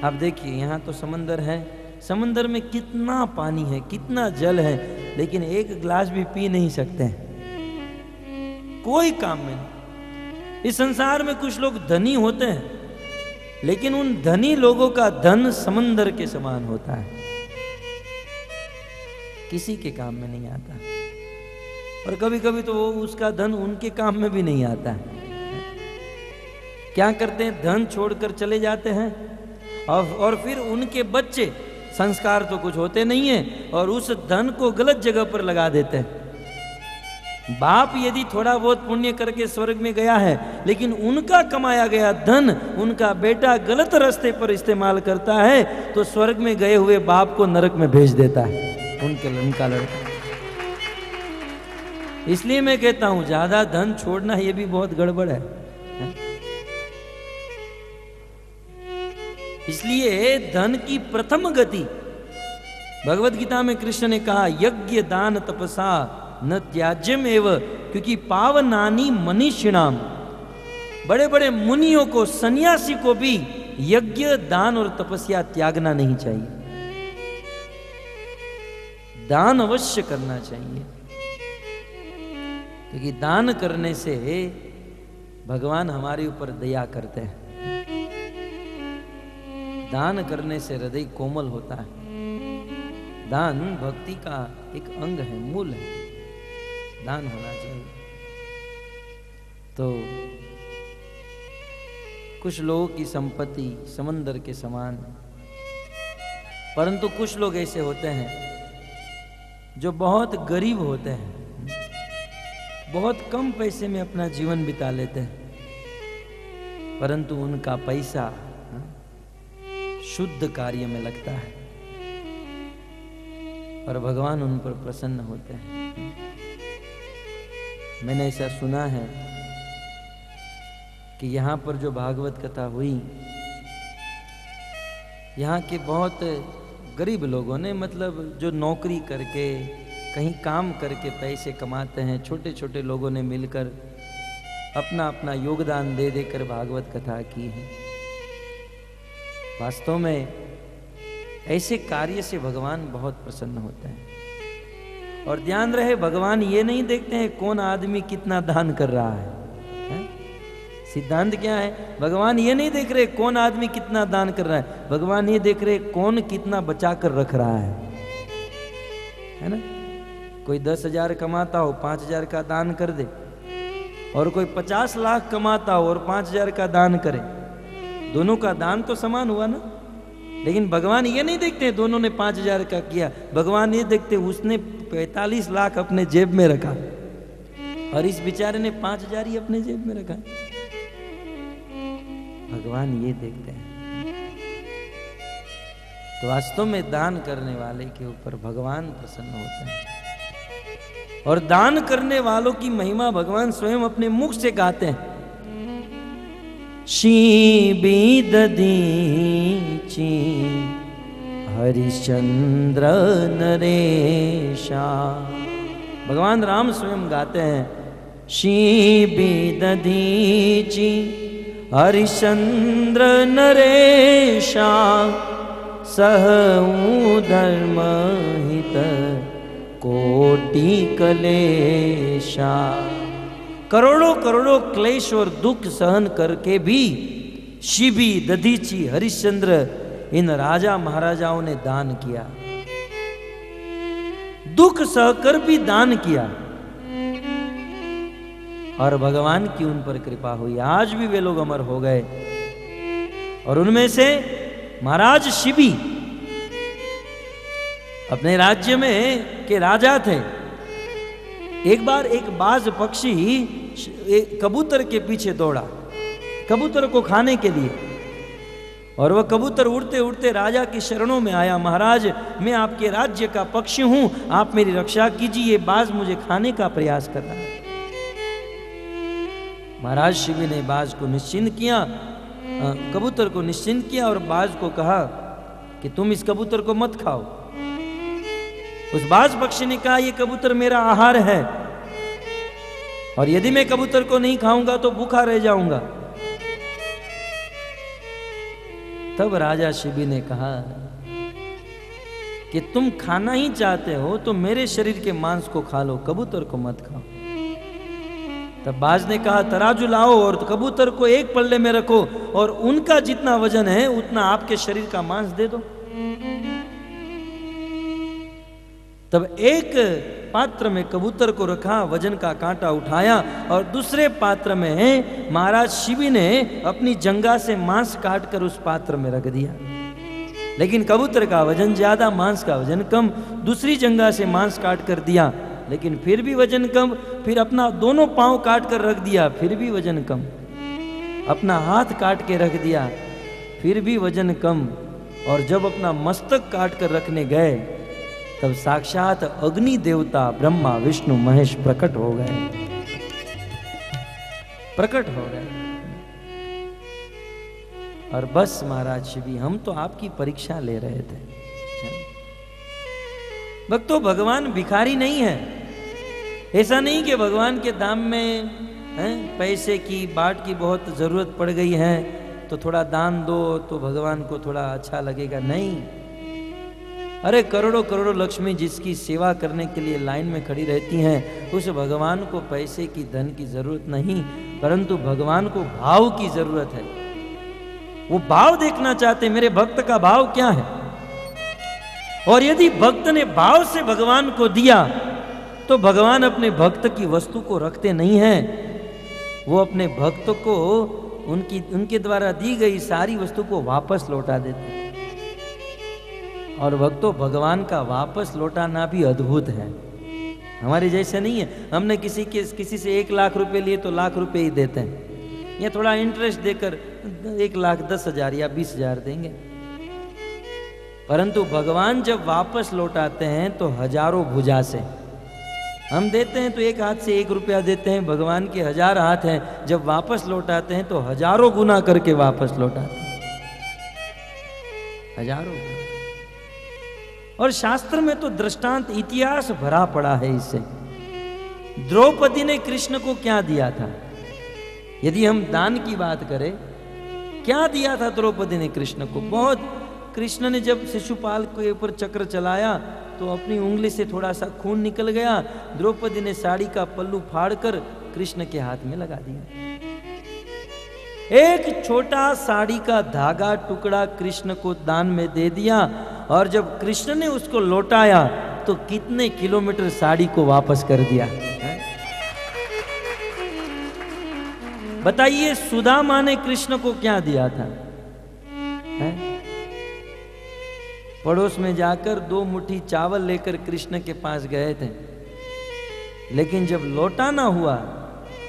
आप देखिए, यहाँ तो समंदर है, समंदर में कितना पानी है, कितना जल है, लेकिन एक गिलास भी पी नहीं सकते हैं, कोई काम में नहीं। इस संसार में कुछ लोग धनी होते हैं, लेकिन उन धनी लोगों का धन समंदर के समान होता है, किसी के काम में नहीं आता। और कभी कभी तो वो उसका धन उनके काम में भी नहीं आता है। क्या करते हैं, धन छोड़कर चले जाते हैं और फिर उनके बच्चे, संस्कार तो कुछ होते नहीं है, और उस धन को गलत जगह पर लगा देते हैं। बाप यदि थोड़ा बहुत पुण्य करके स्वर्ग में गया है, लेकिन उनका कमाया गया धन उनका बेटा गलत रास्ते पर इस्तेमाल करता है, तो स्वर्ग में गए हुए बाप को नरक में भेज देता है उनका लड़का। इसलिए मैं कहता हूं, ज्यादा धन छोड़ना ये भी बहुत गड़बड़ है। इसलिए धन की प्रथम गति, भगवत गीता में कृष्ण ने कहा, यज्ञ दान तपसा न त्याज्यम एव, क्योंकि पावनानी मनीषिणाम, बड़े बड़े मुनियों को, सन्यासी को भी यज्ञ दान और तपस्या त्यागना नहीं चाहिए। दान अवश्य करना चाहिए, क्योंकि दान करने से भगवान हमारे ऊपर दया करते हैं। दान करने से हृदय कोमल होता है। दान भक्ति का एक अंग है, मूल है, दान होना चाहिए। तो कुछ लोगों की संपत्ति समंदर के समान है, परंतु कुछ लोग ऐसे होते हैं जो बहुत गरीब होते हैं, बहुत कम पैसे में अपना जीवन बिता लेते हैं, परंतु उनका पैसा शुद्ध कार्य में लगता है और भगवान उन पर प्रसन्न होते हैं। मैंने ऐसा सुना है कि यहाँ पर जो भागवत कथा हुई, यहाँ के बहुत गरीब लोगों ने, मतलब जो नौकरी करके कहीं काम करके पैसे कमाते हैं, छोटे छोटे लोगों ने मिलकर अपना अपना योगदान दे देकर भागवत कथा की है। वास्तव में ऐसे कार्य से भगवान बहुत प्रसन्न होते हैं। और ध्यान रहे, भगवान ये नहीं देखते हैं कौन आदमी कितना दान कर रहा है। सिद्धांत क्या है? भगवान ये नहीं देख रहे कौन आदमी कितना दान कर रहा है, भगवान ये देख रहे कौन कितना बचा कर रख रहा है ना। कोई 10,000 कमाता हो 5,000 का दान कर दे, और कोई 50 लाख कमाता हो और 5,000 का दान करे, दोनों का दान तो समान हुआ ना। लेकिन भगवान ये नहीं देखते दोनों ने 5,000 का किया, भगवान ये देखते उसने 45 लाख अपने जेब में रखा और इस बेचारे ने 5,000 ही अपने जेब में रखा। भगवान ये देखते हैं। तो वास्तव में दान करने वाले के ऊपर भगवान प्रसन्न होते हैं, और दान करने वालों की महिमा भगवान स्वयं अपने मुख से गाते हैं। शी ददीची हरिश्चंद्र नरेशा, भगवान राम स्वयं गाते हैं, शी ददीची हरिश्चंद्र नरेशा, सहऊ धर्म हित कोटि कलेशा। करोड़ों करोड़ों क्लेश और दुख सहन करके भी शिबी, दधीची, हरिश्चंद्र इन राजा महाराजाओं ने दान किया, दुख सहकर भी दान किया, और भगवान की उन पर कृपा हुई। आज भी वे लोग अमर हो गए। और उनमें से महाराज शिबी अपने राज्य में के राजा थे। एक बार एक बाज पक्षी एक कबूतर के पीछे दौड़ा, कबूतर को खाने के लिए, और वह कबूतर उड़ते उड़ते राजा की शरणों में आया। महाराज, मैं आपके राज्य का पक्षी हूं, आप मेरी रक्षा कीजिए, ये बाज मुझे खाने का प्रयास कर रहा है। महाराज शिवी ने बाज को निश्चिंत किया, कबूतर को निश्चिंत किया, और बाज को कहा कि तुम इस कबूतर को मत खाओ। उस बाज पक्षी ने कहा, ये कबूतर मेरा आहार है, और यदि मैं कबूतर को नहीं खाऊंगा तो भूखा रह जाऊंगा। तब राजा शिवी ने कहा कि तुम खाना ही चाहते हो तो मेरे शरीर के मांस को खा लो, कबूतर को मत खाओ। तब बाज ने कहा, तराजू लाओ और कबूतर को एक पल्ले में रखो, और उनका जितना वजन है उतना आपके शरीर का मांस दे दो। तब एक पात्र में कबूतर को रखा, वजन का कांटा उठाया, और दूसरे पात्र में महाराज शिवी ने अपनी जंगा से मांस काटकर उस पात्र में रख दिया। लेकिन कबूतर का वजन ज्यादा, मांस का वजन कम। दूसरी जंगा से मांस काट कर दिया, लेकिन फिर भी वजन कम। फिर अपना दोनों पांव काट कर रख दिया, फिर भी वजन कम। अपना हाथ काट के रख दिया, फिर भी वजन कम। और जब अपना मस्तक काट कर रखने गए, तब साक्षात अग्नि देवता ब्रह्मा विष्णु महेश प्रकट हो गए, प्रकट हो गए। और बस महाराज शिवी, हम तो आपकी परीक्षा ले रहे थे। भक्तों, भगवान भिखारी नहीं है। ऐसा नहीं कि भगवान के दाम में पैसे की, बाट की बहुत जरूरत पड़ गई है तो थोड़ा दान दो तो भगवान को थोड़ा अच्छा लगेगा। नहीं, अरे करोड़ों करोड़ों लक्ष्मी जिसकी सेवा करने के लिए लाइन में खड़ी रहती हैं, उस भगवान को पैसे की, धन की जरूरत नहीं, परंतु भगवान को भाव की जरूरत है। वो भाव देखना चाहते, मेरे भक्त का भाव क्या है। और यदि भक्त ने भाव से भगवान को दिया तो भगवान अपने भक्त की वस्तु को रखते नहीं हैं, वो अपने भक्त को उनके द्वारा दी गई सारी वस्तु को वापस लौटा देते हैं। और भक्तों, भगवान का वापस लौटाना भी अद्भुत है, हमारे जैसे नहीं है। हमने किसी से 1 लाख रुपए लिए तो लाख रुपए ही देते हैं, या थोड़ा इंटरेस्ट देकर 1,10,000 या 20,000 देंगे। परंतु भगवान जब वापस लौटाते हैं तो हजारों भुजा से। हम देते हैं तो 1 हाथ से 1 रुपया देते हैं, भगवान के 1000 हाथ हैं, जब वापस लौटाते हैं तो हजारों गुना करके वापस लौटाते हैं, हजारों गुना। और शास्त्र में तो दृष्टांत इतिहास भरा पड़ा है इससे। द्रौपदी ने कृष्ण को क्या दिया था? यदि हम दान की बात करें, क्या दिया था द्रौपदी ने कृष्ण को? बहुत। कृष्ण ने जब शिशुपाल के ऊपर चक्र चलाया तो अपनी उंगली से थोड़ा सा खून निकल गया। द्रौपदी ने साड़ी का पल्लू फाड़कर कृष्ण के हाथ में लगा दिया। एक छोटा साड़ी का धागा टुकड़ा कृष्ण को दान में दे दिया, और जब कृष्ण ने उसको लौटाया तो कितने किलोमीटर साड़ी को वापस कर दिया। बताइए, सुदामा ने कृष्ण को क्या दिया था? पड़ोस में जाकर 2 मुट्ठी चावल लेकर कृष्ण के पास गए थे, लेकिन जब लौटाना हुआ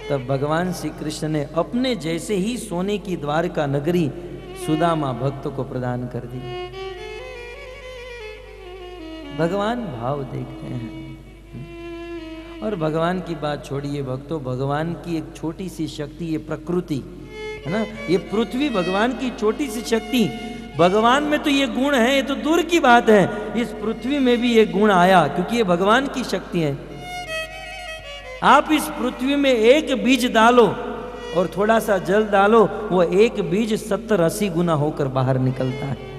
तब भगवान श्री कृष्ण ने अपने जैसे ही सोने की द्वारका नगरी सुदामा भक्त को प्रदान कर दी। भगवान भाव देखते हैं। और भगवान की बात छोड़िए भक्तों, भगवान की एक छोटी सी शक्ति, ये प्रकृति है ना, ये पृथ्वी भगवान की छोटी सी शक्ति। भगवान में तो ये गुण है, ये तो दूर की बात है, इस पृथ्वी में भी ये गुण आया क्योंकि ये भगवान की शक्ति है। आप इस पृथ्वी में एक बीज डालो और थोड़ा सा जल डालो, वो एक बीज 70-80 गुना होकर बाहर निकलता है।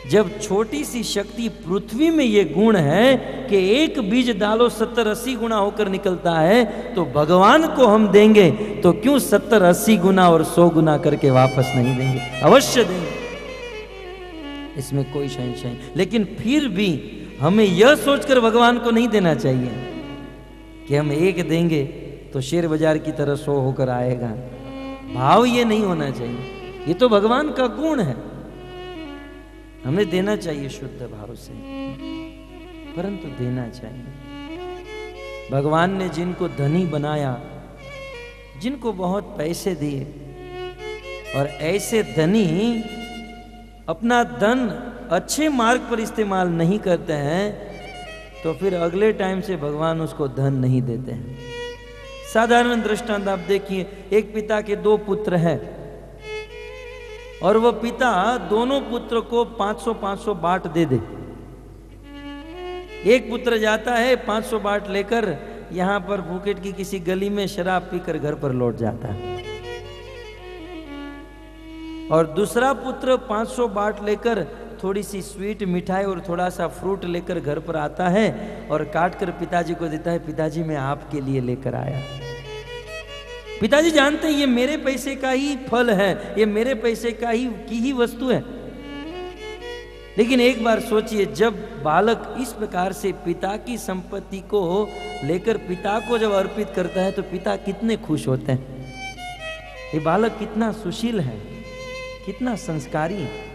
जब छोटी सी शक्ति पृथ्वी में ये गुण है कि एक बीज डालो 70-80 गुना होकर निकलता है, तो भगवान को हम देंगे तो क्यों 70-80 गुना और 100 गुना करके वापस नहीं देंगे? अवश्य देंगे, इसमें कोई संशय नहीं। लेकिन फिर भी हमें यह सोचकर भगवान को नहीं देना चाहिए कि हम एक देंगे तो शेयर बाजार की तरह 100 होकर आएगा। भाव ये नहीं होना चाहिए, ये तो भगवान का गुण है, हमें देना चाहिए शुद्ध भाव से, परंतु देना चाहिए। भगवान ने जिनको धनी बनाया, जिनको बहुत पैसे दिए, और ऐसे धनी अपना धन अच्छे मार्ग पर इस्तेमाल नहीं करते हैं, तो फिर अगले टाइम से भगवान उसको धन नहीं देते हैं। साधारण दृष्टांत आप देखिए, एक पिता के 2 पुत्र हैं और वह पिता दोनों पुत्र को 500-500 बाट दे दे। एक पुत्र जाता है 500 बाट लेकर यहां पर फुकेट की किसी गली में शराब पीकर घर पर लौट जाता है, और दूसरा पुत्र 500 बाट लेकर थोड़ी सी स्वीट मिठाई और थोड़ा सा फ्रूट लेकर घर पर आता है और काट कर पिताजी को देता है, पिताजी मैं आपके लिए लेकर आया। पिताजी जानते हैं ये मेरे पैसे का ही फल है, ये मेरे पैसे की ही वस्तु है। लेकिन एक बार सोचिए, जब बालक इस प्रकार से पिता की संपत्ति को लेकर पिता को जब अर्पित करता है तो पिता कितने खुश होते हैं। ये बालक कितना सुशील है, कितना संस्कारी है।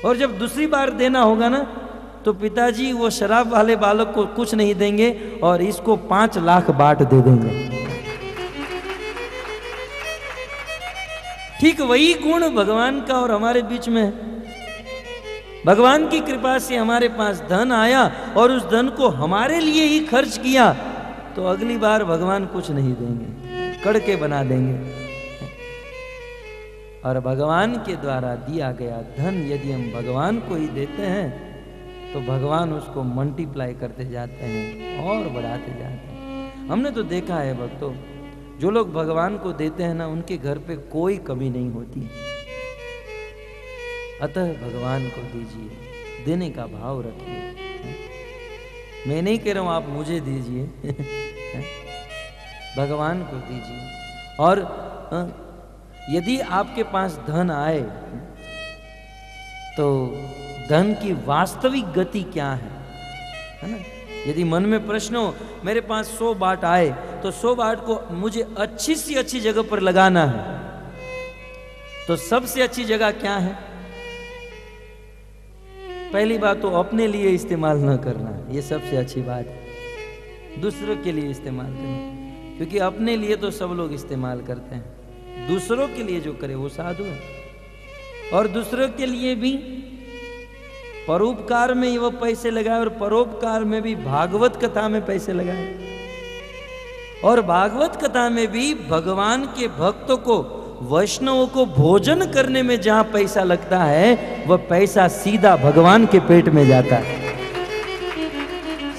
और जब दूसरी बार देना होगा ना, तो पिताजी वो शराब वाले बालक को कुछ नहीं देंगे और इसको 5 लाख बाट दे देंगे। ठीक वही गुण भगवान का और हमारे बीच में है। भगवान की कृपा से हमारे पास धन आया और उस धन को हमारे लिए ही खर्च किया, तो अगली बार भगवान कुछ नहीं देंगे, कड़के बना देंगे। और भगवान के द्वारा दिया गया धन यदि हम भगवान को ही देते हैं तो भगवान उसको मल्टीप्लाई करते जाते हैं और बढ़ाते जाते हैं। हमने तो देखा है भक्तों, जो लोग भगवान को देते हैं ना, उनके घर पे कोई कमी नहीं होती। अतः भगवान को दीजिए, देने का भाव रखिए। मैं नहीं कह रहा हूं आप मुझे दीजिए भगवान को दीजिए। और यदि आपके पास धन आए तो धन की वास्तविक गति क्या है ना? यदि मन में प्रश्न हो, मेरे पास 100 बाट आए तो 100 बाट को मुझे अच्छी सी अच्छी जगह पर लगाना है, तो सबसे अच्छी जगह क्या है? पहली बात तो अपने लिए इस्तेमाल न करना, ये सबसे अच्छी बात है। दूसरों के लिए इस्तेमाल करना, क्योंकि अपने लिए तो सब लोग इस्तेमाल करते हैं, दूसरों के लिए जो करे वो साधु है। और दूसरों के लिए भी परोपकार में ही वो पैसे लगाए, और परोपकार में भी भागवत कथा में पैसे लगाए, और भागवत कथा में भी भगवान के भक्तों को, वैष्णवों को भोजन करने में जहां पैसा लगता है वह पैसा सीधा भगवान के पेट में जाता है।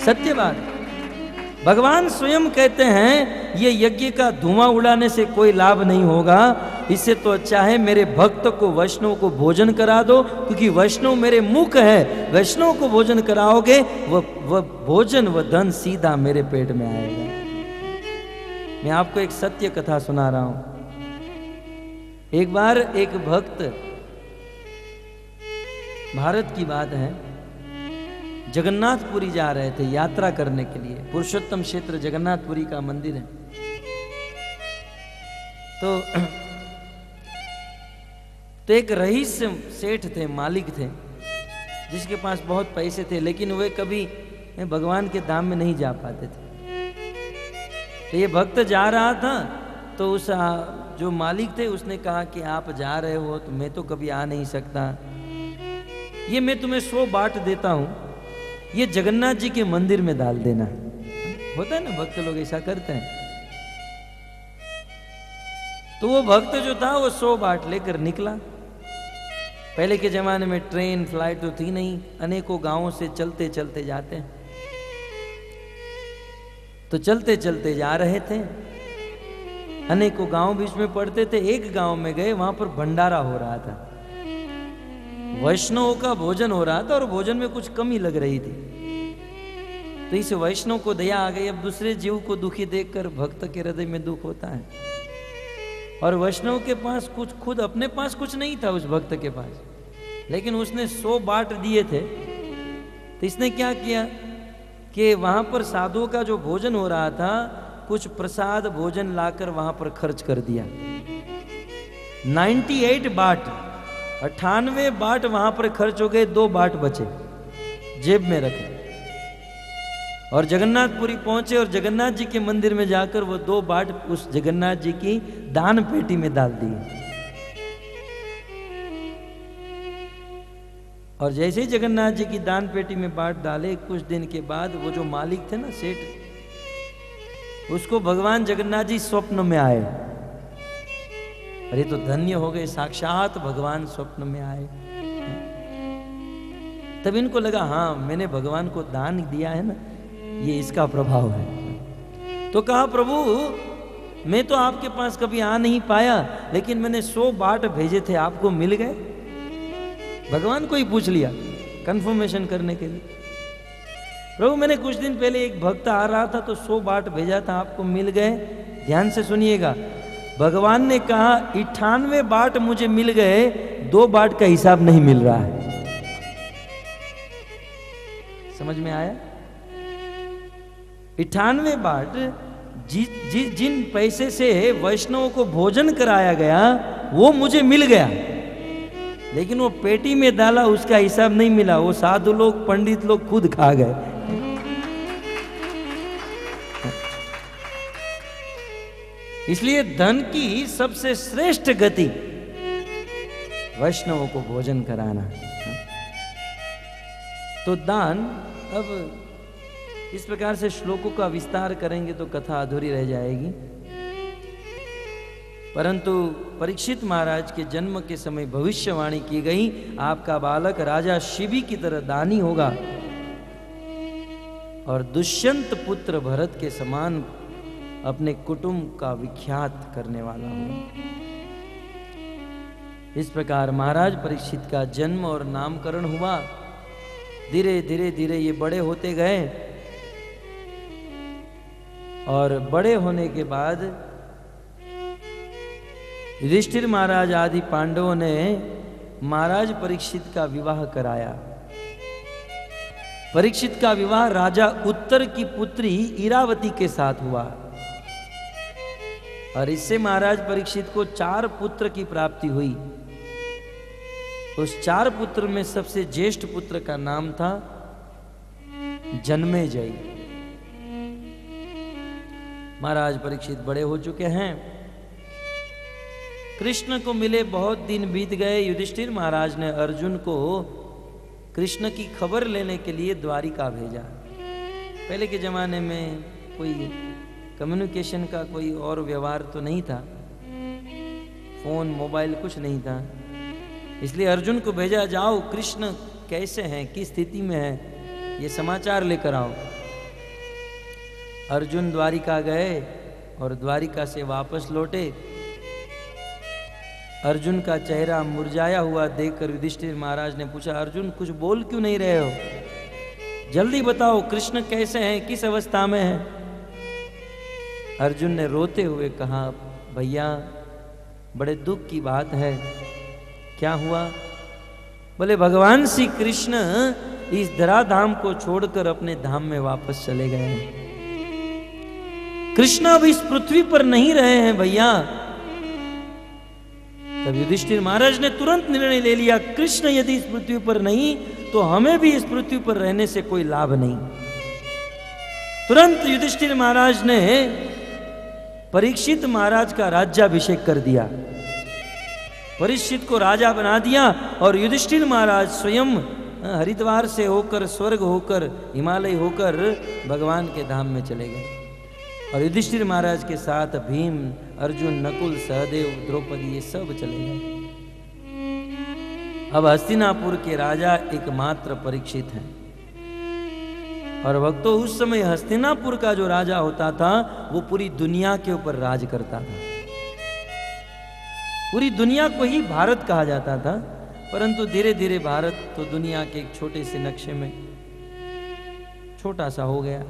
सत्य बात। भगवान स्वयं कहते हैं ये यज्ञ का धुआं उड़ाने से कोई लाभ नहीं होगा, इससे तो अच्छा है मेरे भक्त को, वैष्णव को भोजन करा दो, क्योंकि वैष्णव मेरे मुख है, वैष्णव को भोजन कराओगे वह भोजन, वह धन सीधा मेरे पेट में आएगा। मैं आपको एक सत्य कथा सुना रहा हूं। एक बार एक भक्त, भारत की बात है, जगन्नाथपुरी जा रहे थे यात्रा करने के लिए। पुरुषोत्तम क्षेत्र जगन्नाथपुरी का मंदिर है। तो एक रईस सेठ थे, मालिक थे, जिसके पास बहुत पैसे थे, लेकिन वे कभी भगवान के धाम में नहीं जा पाते थे। तो ये भक्त जा रहा था, तो उस जो मालिक थे उसने कहा कि आप जा रहे हो तो मैं तो कभी आ नहीं सकता, ये मैं तुम्हें 100 बाट देता हूं, ये जगन्नाथ जी के मंदिर में डाल देना। होता है ना, भक्त लोग ऐसा करते हैं। तो वो भक्त जो था वो 100 बाट लेकर निकला। पहले के जमाने में ट्रेन फ्लाइट तो थी नहीं, अनेकों गांवों से चलते चलते जाते हैं। तो चलते चलते जा रहे थे, अनेकों गांव बीच में पड़ते थे। एक गांव में गए, वहां पर भंडारा हो रहा था, वैष्णव का भोजन हो रहा था, और भोजन में कुछ कमी लग रही थी। तो इस वैष्णव को दया आ गई। अब दूसरे जीव को दुखी देखकर भक्त के हृदय में दुख होता है। और वैष्णव के पास कुछ, खुद अपने पास कुछ नहीं था उस भक्त के पास, लेकिन उसने 100 बाट दिए थे। तो इसने क्या किया कि वहां पर साधुओं का जो भोजन हो रहा था, कुछ प्रसाद भोजन लाकर वहां पर खर्च कर दिया। 98 बाट, 98 बाट वहां पर खर्च हो गए, 2 बाट बचे, जेब में रखे। और जगन्नाथपुरी पहुंचे और जगन्नाथ जी के मंदिर में जाकर वो 2 बाट उस जगन्नाथ जी की दान पेटी में डाल दिए। और जैसे ही जगन्नाथ जी की दान पेटी में बाट डाले, कुछ दिन के बाद वो जो मालिक थे ना, सेठ, उसको भगवान जगन्नाथ जी स्वप्न में आए। अरे तो धन्य हो गए, साक्षात भगवान स्वप्न में आए। तब इनको लगा हाँ, मैंने भगवान को दान दिया है ना, ये इसका प्रभाव है। तो कहा प्रभु, मैं तो आपके पास कभी आ नहीं पाया, लेकिन मैंने 100 बाट भेजे थे, आपको मिल गए? भगवान को ही पूछ लिया कंफर्मेशन करने के लिए। प्रभु, मैंने कुछ दिन पहले एक भक्त आ रहा था तो 100 बाट भेजा था, आपको मिल गए? ध्यान से सुनिएगा, भगवान ने कहा 98 बाट मुझे मिल गए, 2 बाट का हिसाब नहीं मिल रहा है। समझ में आया? 98 बाट जिन पैसे से वैष्णवों को भोजन कराया गया वो मुझे मिल गया, लेकिन वो पेटी में डाला उसका हिसाब नहीं मिला। वो साधु लोग, पंडित लोग खुद खा गए। इसलिए धन की सबसे श्रेष्ठ गति वैष्णवों को भोजन कराना। तो दान, अब इस प्रकार से श्लोकों का विस्तार करेंगे तो कथा अधूरी रह जाएगी। परंतु परीक्षित महाराज के जन्म के समय भविष्यवाणी की गई, आपका बालक राजा शिबी की तरह दानी होगा और दुष्यंत पुत्र भरत के समान अपने कुटुंब का विख्यात करने वाला होगा। इस प्रकार महाराज परीक्षित का जन्म और नामकरण हुआ। धीरे धीरे धीरे ये बड़े होते गए और बड़े होने के बाद युधिष्ठिर महाराज आदि पांडवों ने महाराज परीक्षित का विवाह कराया। परीक्षित का विवाह राजा उत्तर की पुत्री इरावती के साथ हुआ। और इससे महाराज परीक्षित को 4 पुत्र की प्राप्ति हुई। उस 4 पुत्र में सबसे ज्येष्ठ पुत्र का नाम था जन्मेजय। महाराज परीक्षित बड़े हो चुके हैं, कृष्ण को मिले बहुत दिन बीत गए। युधिष्ठिर महाराज ने अर्जुन को कृष्ण की खबर लेने के लिए द्वारिका भेजा। पहले के जमाने में कोई कम्युनिकेशन का कोई और व्यवहार तो नहीं था, फोन मोबाइल कुछ नहीं था, इसलिए अर्जुन को भेजा, जाओ कृष्ण कैसे हैं, किस स्थिति में है, ये समाचार लेकर आओ। अर्जुन द्वारिका गए और द्वारिका से वापस लौटे। अर्जुन का चेहरा मुरझाया हुआ देखकर युधिष्ठिर महाराज ने पूछा, अर्जुन कुछ बोल क्यों नहीं रहे हो, जल्दी बताओ कृष्ण कैसे हैं, किस अवस्था में हैं। अर्जुन ने रोते हुए कहा, भैया बड़े दुख की बात है। क्या हुआ? बोले भगवान श्री कृष्ण इस धराधाम को छोड़कर अपने धाम में वापस चले गए हैं। कृष्ण अब इस पृथ्वी पर नहीं रहे हैं भैया। तब युधिष्ठिर महाराज ने तुरंत निर्णय ले लिया, कृष्ण यदि इस पृथ्वी पर नहीं तो हमें भी इस पृथ्वी पर रहने से कोई लाभ नहीं। तुरंत युधिष्ठिर महाराज ने परीक्षित महाराज का राज्याभिषेक कर दिया, परीक्षित को राजा बना दिया और युधिष्ठिर महाराज स्वयं हरिद्वार से होकर, स्वर्ग होकर, हिमालय होकर भगवान के धाम में चले गए। और युधिष्ठिर महाराज के साथ भीम, अर्जुन, नकुल, सहदेव, द्रौपदी ये सब चले गए। अब हस्तिनापुर के राजा एकमात्र परीक्षित हैं। और भक्तों उस समय हस्तिनापुर का जो राजा होता था वो पूरी दुनिया के ऊपर राज करता था। पूरी दुनिया को ही भारत कहा जाता था, परंतु धीरे धीरे भारत तो दुनिया के एक छोटे से नक्शे में छोटा सा हो गया।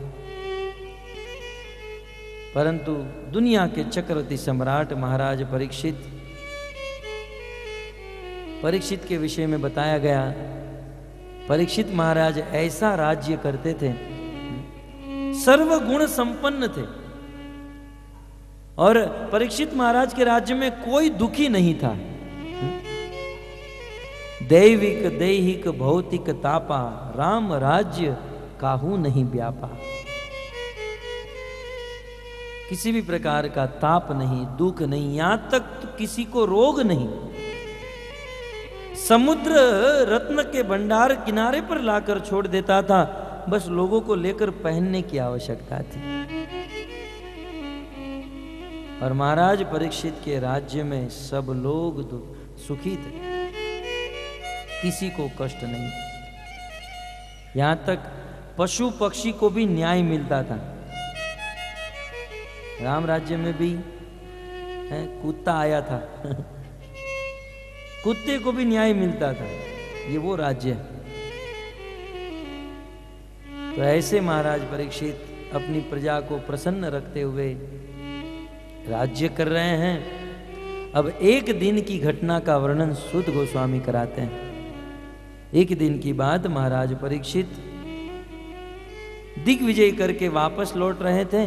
परंतु दुनिया के चक्रवर्ती सम्राट महाराज परीक्षित के विषय में बताया गया। परीक्षित महाराज ऐसा राज्य करते थे, सर्वगुण संपन्न थे और परीक्षित महाराज के राज्य में कोई दुखी नहीं था। दैविक दैहिक भौतिक तापा, राम राज्य काहू नहीं व्यापा। किसी भी प्रकार का ताप नहीं, दुख नहीं, यहां तक तो किसी को रोग नहीं। समुद्र रत्न के भंडार किनारे पर लाकर छोड़ देता था, बस लोगों को लेकर पहनने की आवश्यकता थी। और महाराज परीक्षित के राज्य में सब लोग सुखी थे, किसी को कष्ट नहीं। यहां तक पशु पक्षी को भी न्याय मिलता था। राम राज्य में भी कुत्ता आया था कुत्ते को भी न्याय मिलता था। ये वो राज्य है। तो ऐसे महाराज परीक्षित अपनी प्रजा को प्रसन्न रखते हुए राज्य कर रहे हैं। अब एक दिन की घटना का वर्णन सुध गोस्वामी कराते हैं। एक दिन की बात, महाराज परीक्षित दिग्विजय करके वापस लौट रहे थे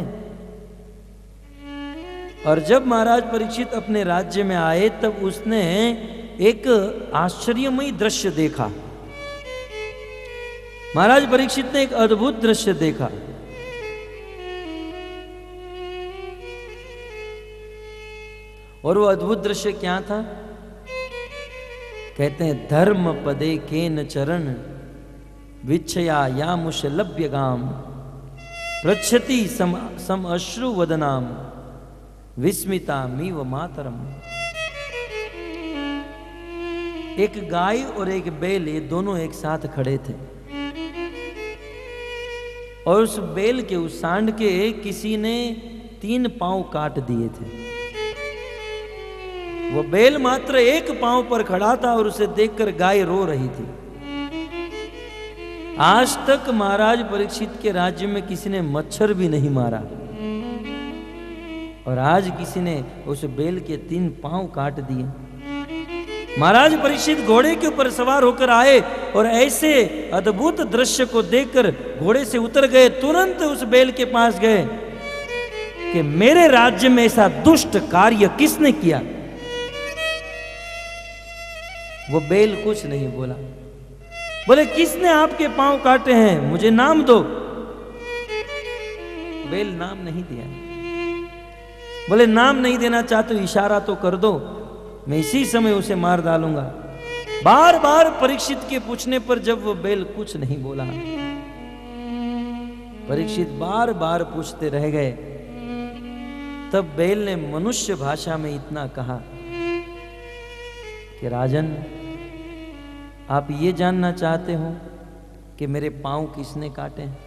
और जब महाराज परीक्षित अपने राज्य में आए तब उसने एक आश्चर्यमयी दृश्य देखा। महाराज परीक्षित ने एक अद्भुत दृश्य देखा। और वो अद्भुत दृश्य क्या था? कहते हैं, धर्म पदे केन चरण विच्छया यामुशलभ्य गाम पृच्छति सम अश्रु वदनाम विस्मिता मीव मातरम। एक गाय और एक बैल, ये दोनों एक साथ खड़े थे और उस बैल के, उस सांड के किसी ने 3 पांव काट दिए थे। वो बैल मात्र एक पांव पर खड़ा था और उसे देखकर गाय रो रही थी। आज तक महाराज परीक्षित के राज्य में किसी ने मच्छर भी नहीं मारा और आज किसी ने उस बैल के 3 पांव काट दिए। महाराज परीक्षित घोड़े के ऊपर सवार होकर आए और ऐसे अद्भुत दृश्य को देखकर घोड़े से उतर गए, तुरंत उस बैल के पास गए कि मेरे राज्य में ऐसा दुष्ट कार्य किसने किया। वो बैल कुछ नहीं बोला। बोले किसने आपके पांव काटे हैं, मुझे नाम दो। बैल नाम नहीं दिया। बोले नाम नहीं देना चाहते हो, इशारा तो कर दो, मैं इसी समय उसे मार डालूंगा। बार बार परीक्षित के पूछने पर जब वो बैल कुछ नहीं बोला, परीक्षित बार बार पूछते रह गए, तब बैल ने मनुष्य भाषा में इतना कहा कि राजन, आप ये जानना चाहते हो कि मेरे पांव किसने काटे हैं?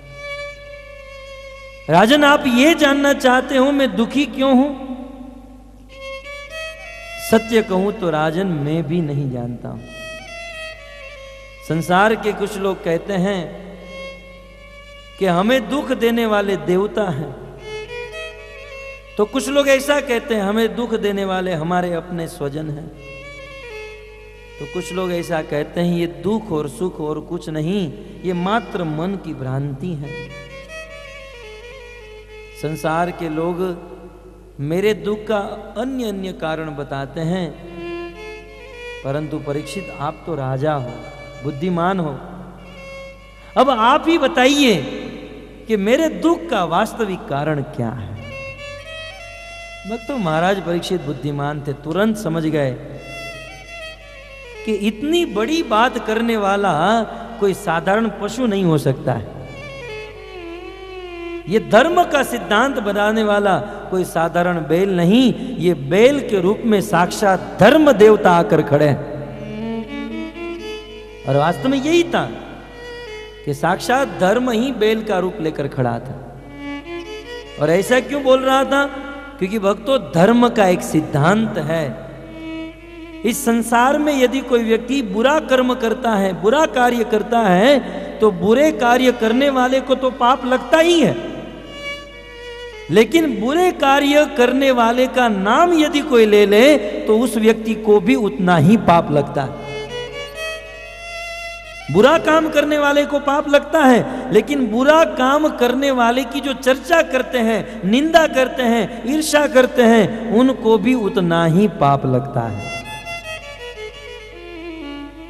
राजन, आप ये जानना चाहते हो मैं दुखी क्यों हूं? सत्य कहूं तो राजन, मैं भी नहीं जानता हूं। संसार के कुछ लोग कहते हैं कि हमें दुख देने वाले देवता हैं, तो कुछ लोग ऐसा कहते हैं हमें दुख देने वाले हमारे अपने स्वजन हैं, तो कुछ लोग ऐसा कहते हैं ये दुख और सुख और कुछ नहीं, ये मात्र मन की भ्रांति है। संसार के लोग मेरे दुख का अन्य अन्य कारण बताते हैं, परंतु परीक्षित आप तो राजा हो, बुद्धिमान हो, अब आप ही बताइए कि मेरे दुख का वास्तविक कारण क्या है। भक्तों, महाराज परीक्षित बुद्धिमान थे, तुरंत समझ गए कि इतनी बड़ी बात करने वाला कोई साधारण पशु नहीं हो सकता है। ये धर्म का सिद्धांत बनाने वाला कोई साधारण बैल नहीं, ये बैल के रूप में साक्षात धर्म देवता आकर खड़े हैं। और वास्तव में यही था कि साक्षात धर्म ही बैल का रूप लेकर खड़ा था। और ऐसा क्यों बोल रहा था? क्योंकि भक्तों, धर्म का एक सिद्धांत है, इस संसार में यदि कोई व्यक्ति बुरा कर्म करता है, बुरा कार्य करता है, तो बुरे कार्य करने वाले को तो पाप लगता ही है, लेकिन बुरे कार्य करने वाले का नाम यदि कोई ले ले तो उस व्यक्ति को भी उतना ही पाप लगता है। बुरा काम करने वाले को पाप लगता है, लेकिन बुरा काम करने वाले की जो चर्चा करते हैं, निंदा करते हैं, ईर्ष्या करते हैं, उनको भी उतना ही पाप लगता है।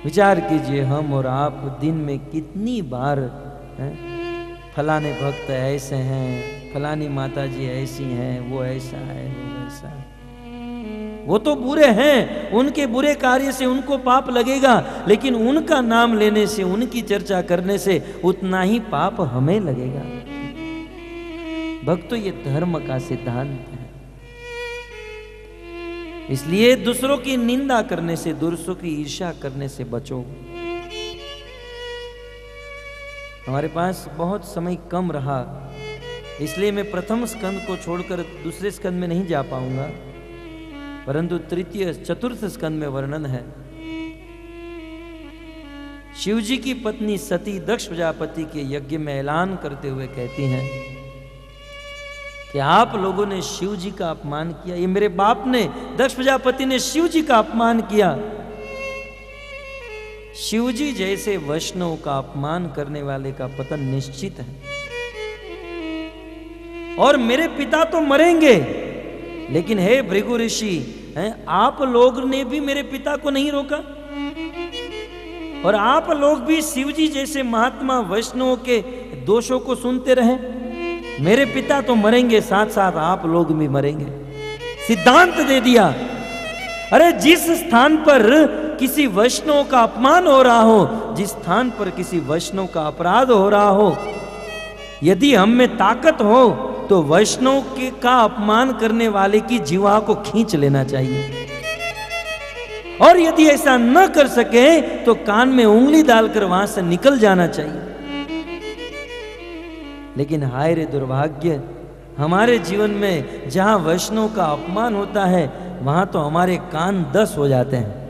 विचार कीजिए, हम और आप दिन में कितनी बार फलाने भक्त ऐसे हैं, फलानी माता जी ऐसी हैं, वो ऐसा है, वो वैसा है। वो तो बुरे हैं, उनके बुरे कार्य से उनको पाप लगेगा, लेकिन उनका नाम लेने से, उनकी चर्चा करने से उतना ही पाप हमें लगेगा। भक्तों, ये धर्म का सिद्धांत है। इसलिए दूसरों की निंदा करने से, दूसरों की ईर्ष्या करने से बचो। हमारे पास बहुत समय कम रहा, इसलिए मैं प्रथम स्कंद को छोड़कर दूसरे स्कंद में नहीं जा पाऊंगा, परंतु तृतीय चतुर्थ स्कंद में वर्णन है। शिवजी की पत्नी सती दक्ष प्रजापति के यज्ञ में ऐलान करते हुए कहती हैं कि आप लोगों ने शिव जी का अपमान किया। ये मेरे बाप ने, दक्ष प्रजापति ने शिव जी का अपमान किया। शिव जी जैसे वैष्णव का अपमान करने वाले का पतन निश्चित है, और मेरे पिता तो मरेंगे, लेकिन हे भृगु ऋषि, आप लोग ने भी मेरे पिता को नहीं रोका, और आप लोग भी शिवजी जैसे महात्मा वैष्णवों के दोषों को सुनते रहे। मेरे पिता तो मरेंगे, साथ साथ आप लोग भी मरेंगे। सिद्धांत दे दिया। अरे जिस स्थान पर किसी वैष्णव का अपमान हो रहा हो, जिस स्थान पर किसी वैष्णव का अपराध हो रहा हो, यदि हम में ताकत हो तो वैष्णव के का अपमान करने वाले की जीवा को खींच लेना चाहिए, और यदि ऐसा न कर सके तो कान में उंगली डालकर वहां से निकल जाना चाहिए। लेकिन हाय रे दुर्भाग्य, हमारे जीवन में जहां वैष्णव का अपमान होता है, वहां तो हमारे कान 10 हो जाते हैं।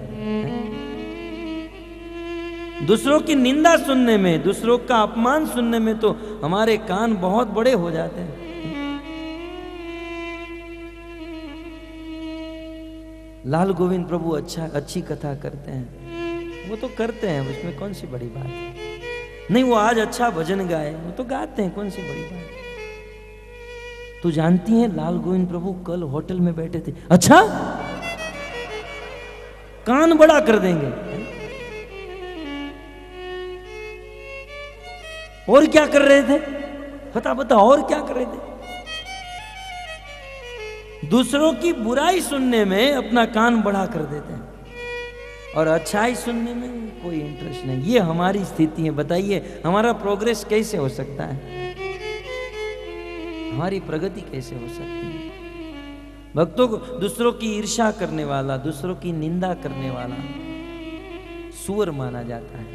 दूसरों की निंदा सुनने में, दूसरों का अपमान सुनने में तो हमारे कान बहुत बड़े हो जाते हैं। लाल गोविंद प्रभु अच्छी कथा करते हैं, वो तो करते हैं, उसमें कौन सी बड़ी बात है। नहीं, वो आज अच्छा भजन गाए, वो तो गाते हैं, कौन सी बड़ी बात। तू जानती है लाल गोविंद प्रभु कल होटल में बैठे थे। अच्छा, कान बड़ा कर देंगे। और क्या कर रहे थे? बता बता, और क्या कर रहे थे? दूसरों की बुराई सुनने में अपना कान बड़ा कर देते हैं और अच्छाई सुनने में कोई इंटरेस्ट नहीं। ये हमारी स्थिति है। बताइए हमारा प्रोग्रेस कैसे हो सकता है? हमारी प्रगति कैसे हो सकती है? भक्तों को दूसरों की ईर्ष्या करने वाला, दूसरों की निंदा करने वाला सूअर माना जाता है।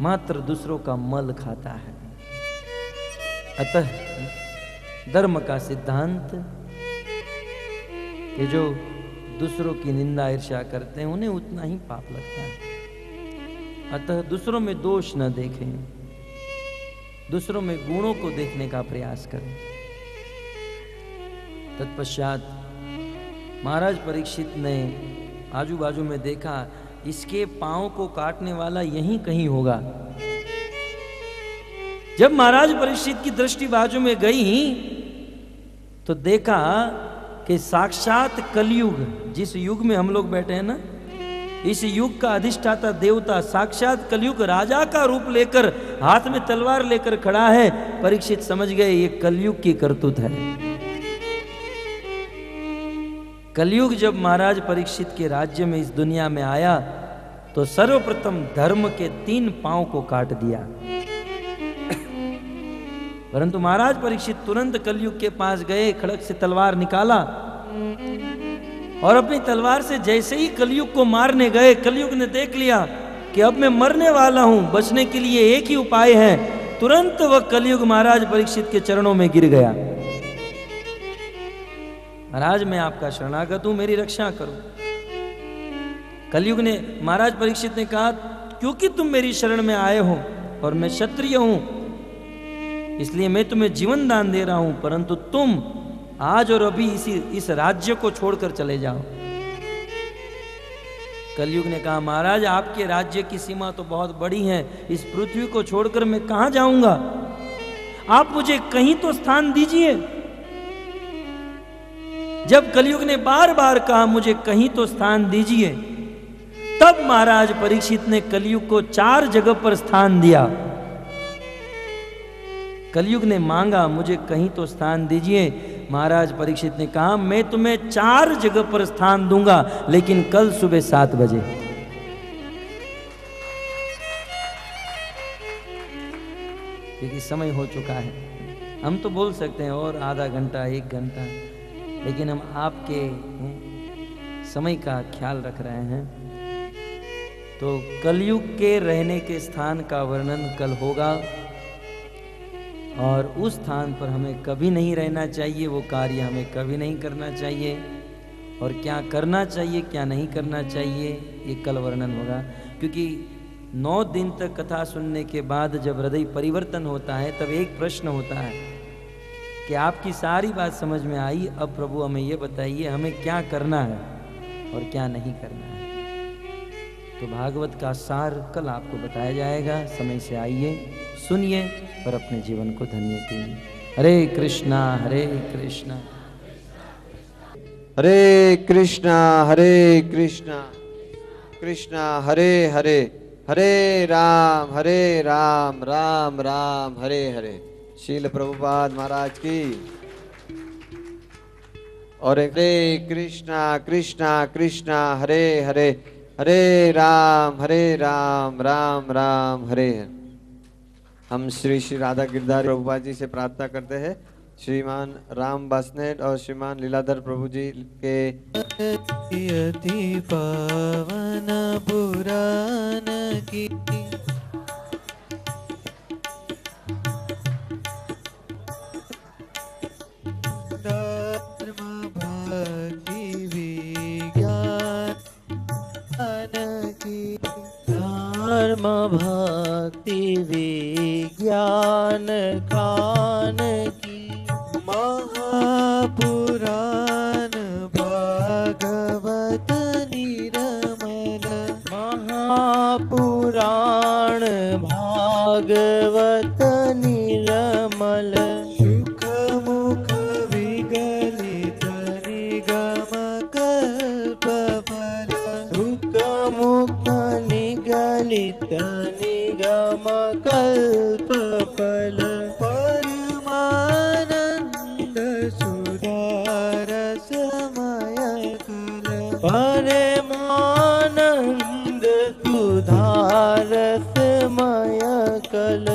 मात्र दूसरों का मल खाता है। अतः धर्म का सिद्धांत कि जो दूसरों की निंदा ईर्ष्या करते हैं उन्हें उतना ही पाप लगता है। अतः दूसरों में दोष न देखें, दूसरों में गुणों को देखने का प्रयास करें। तत्पश्चात महाराज परीक्षित ने आजू बाजू में देखा, इसके पांव को काटने वाला यहीं कहीं होगा। जब महाराज परीक्षित की दृष्टि बाजू में गई तो देखा कि साक्षात कलयुग, जिस युग में हम लोग बैठे हैं ना, इस युग का अधिष्ठाता देवता साक्षात कलयुग राजा का रूप लेकर हाथ में तलवार लेकर खड़ा है। परीक्षित समझ गए ये कलयुग की करतूत है। कलयुग जब महाराज परीक्षित के राज्य में इस दुनिया में आया तो सर्वप्रथम धर्म के 3 पांव को काट दिया। परंतु महाराज परीक्षित तुरंत कलयुग के पास गए, खड़क से तलवार निकाला और अपनी तलवार से जैसे ही कलयुग को मारने गए, कलयुग ने देख लिया कि अब मैं मरने वाला हूं, बचने के लिए एक ही उपाय है। तुरंत वह कलयुग महाराज परीक्षित के चरणों में गिर गया। महाराज मैं आपका शरणागत हूं, मेरी रक्षा करो। कलयुग ने, महाराज परीक्षित ने कहा, क्योंकि तुम मेरी शरण में आए हो और मैं क्षत्रिय हूं इसलिए मैं तुम्हें जीवन दान दे रहा हूं, परंतु तुम आज और अभी इस राज्य को छोड़कर चले जाओ। कलयुग ने कहा, महाराज आपके राज्य की सीमा तो बहुत बड़ी है, इस पृथ्वी को छोड़कर मैं कहां जाऊंगा? आप मुझे कहीं तो स्थान दीजिए। जब कलयुग ने बार बार कहा मुझे कहीं तो स्थान दीजिए, तब महाराज परीक्षित ने कलयुग को 4 जगह पर स्थान दिया। कलयुग ने मांगा मुझे कहीं तो स्थान दीजिए। महाराज परीक्षित ने कहा मैं तुम्हें 4 जगह पर स्थान दूंगा, लेकिन कल सुबह 7 बजे। क्योंकि समय हो चुका है। हम तो बोल सकते हैं और आधा घंटा 1 घंटा, लेकिन हम आपके समय का ख्याल रख रहे हैं। तो कलयुग के रहने के स्थान का वर्णन कल होगा और उस स्थान पर हमें कभी नहीं रहना चाहिए, वो कार्य हमें कभी नहीं करना चाहिए, और क्या करना चाहिए क्या नहीं करना चाहिए ये कल वर्णन होगा। क्योंकि 9 दिन तक कथा सुनने के बाद जब हृदय परिवर्तन होता है तब एक प्रश्न होता है कि आपकी सारी बात समझ में आई, अब प्रभु हमें ये बताइए हमें क्या करना है और क्या नहीं करना है। तो भागवत का सार कल आपको बताया जाएगा। समय से आइए, सुनिए और अपने जीवन को धन्य कीजिए। हरे कृष्णा हरे कृष्णा हरे कृष्णा कृष्णा हरे हरे, हरे राम राम राम हरे हरे। शील प्रभुपाद महाराज की। और हरे कृष्णा कृष्णा हरे हरे, हरे राम राम राम हरे हरे। हम श्री श्री राधा गिरधारी प्रभुपाद जी से प्रार्थना करते हैं, श्रीमान राम बासनेट और श्रीमान लीलाधर प्रभु जी के यति पावन पुराण की धर्म भक्ति विज्ञान की, धर्म भक्ति विज्ञान कान की, महापुराण भागवत निरमल, महापुराण भागवत निरमल। नित्य निगम कल्प फल परमानंद सुधारसमय कल परमानंद सुधारसमय कल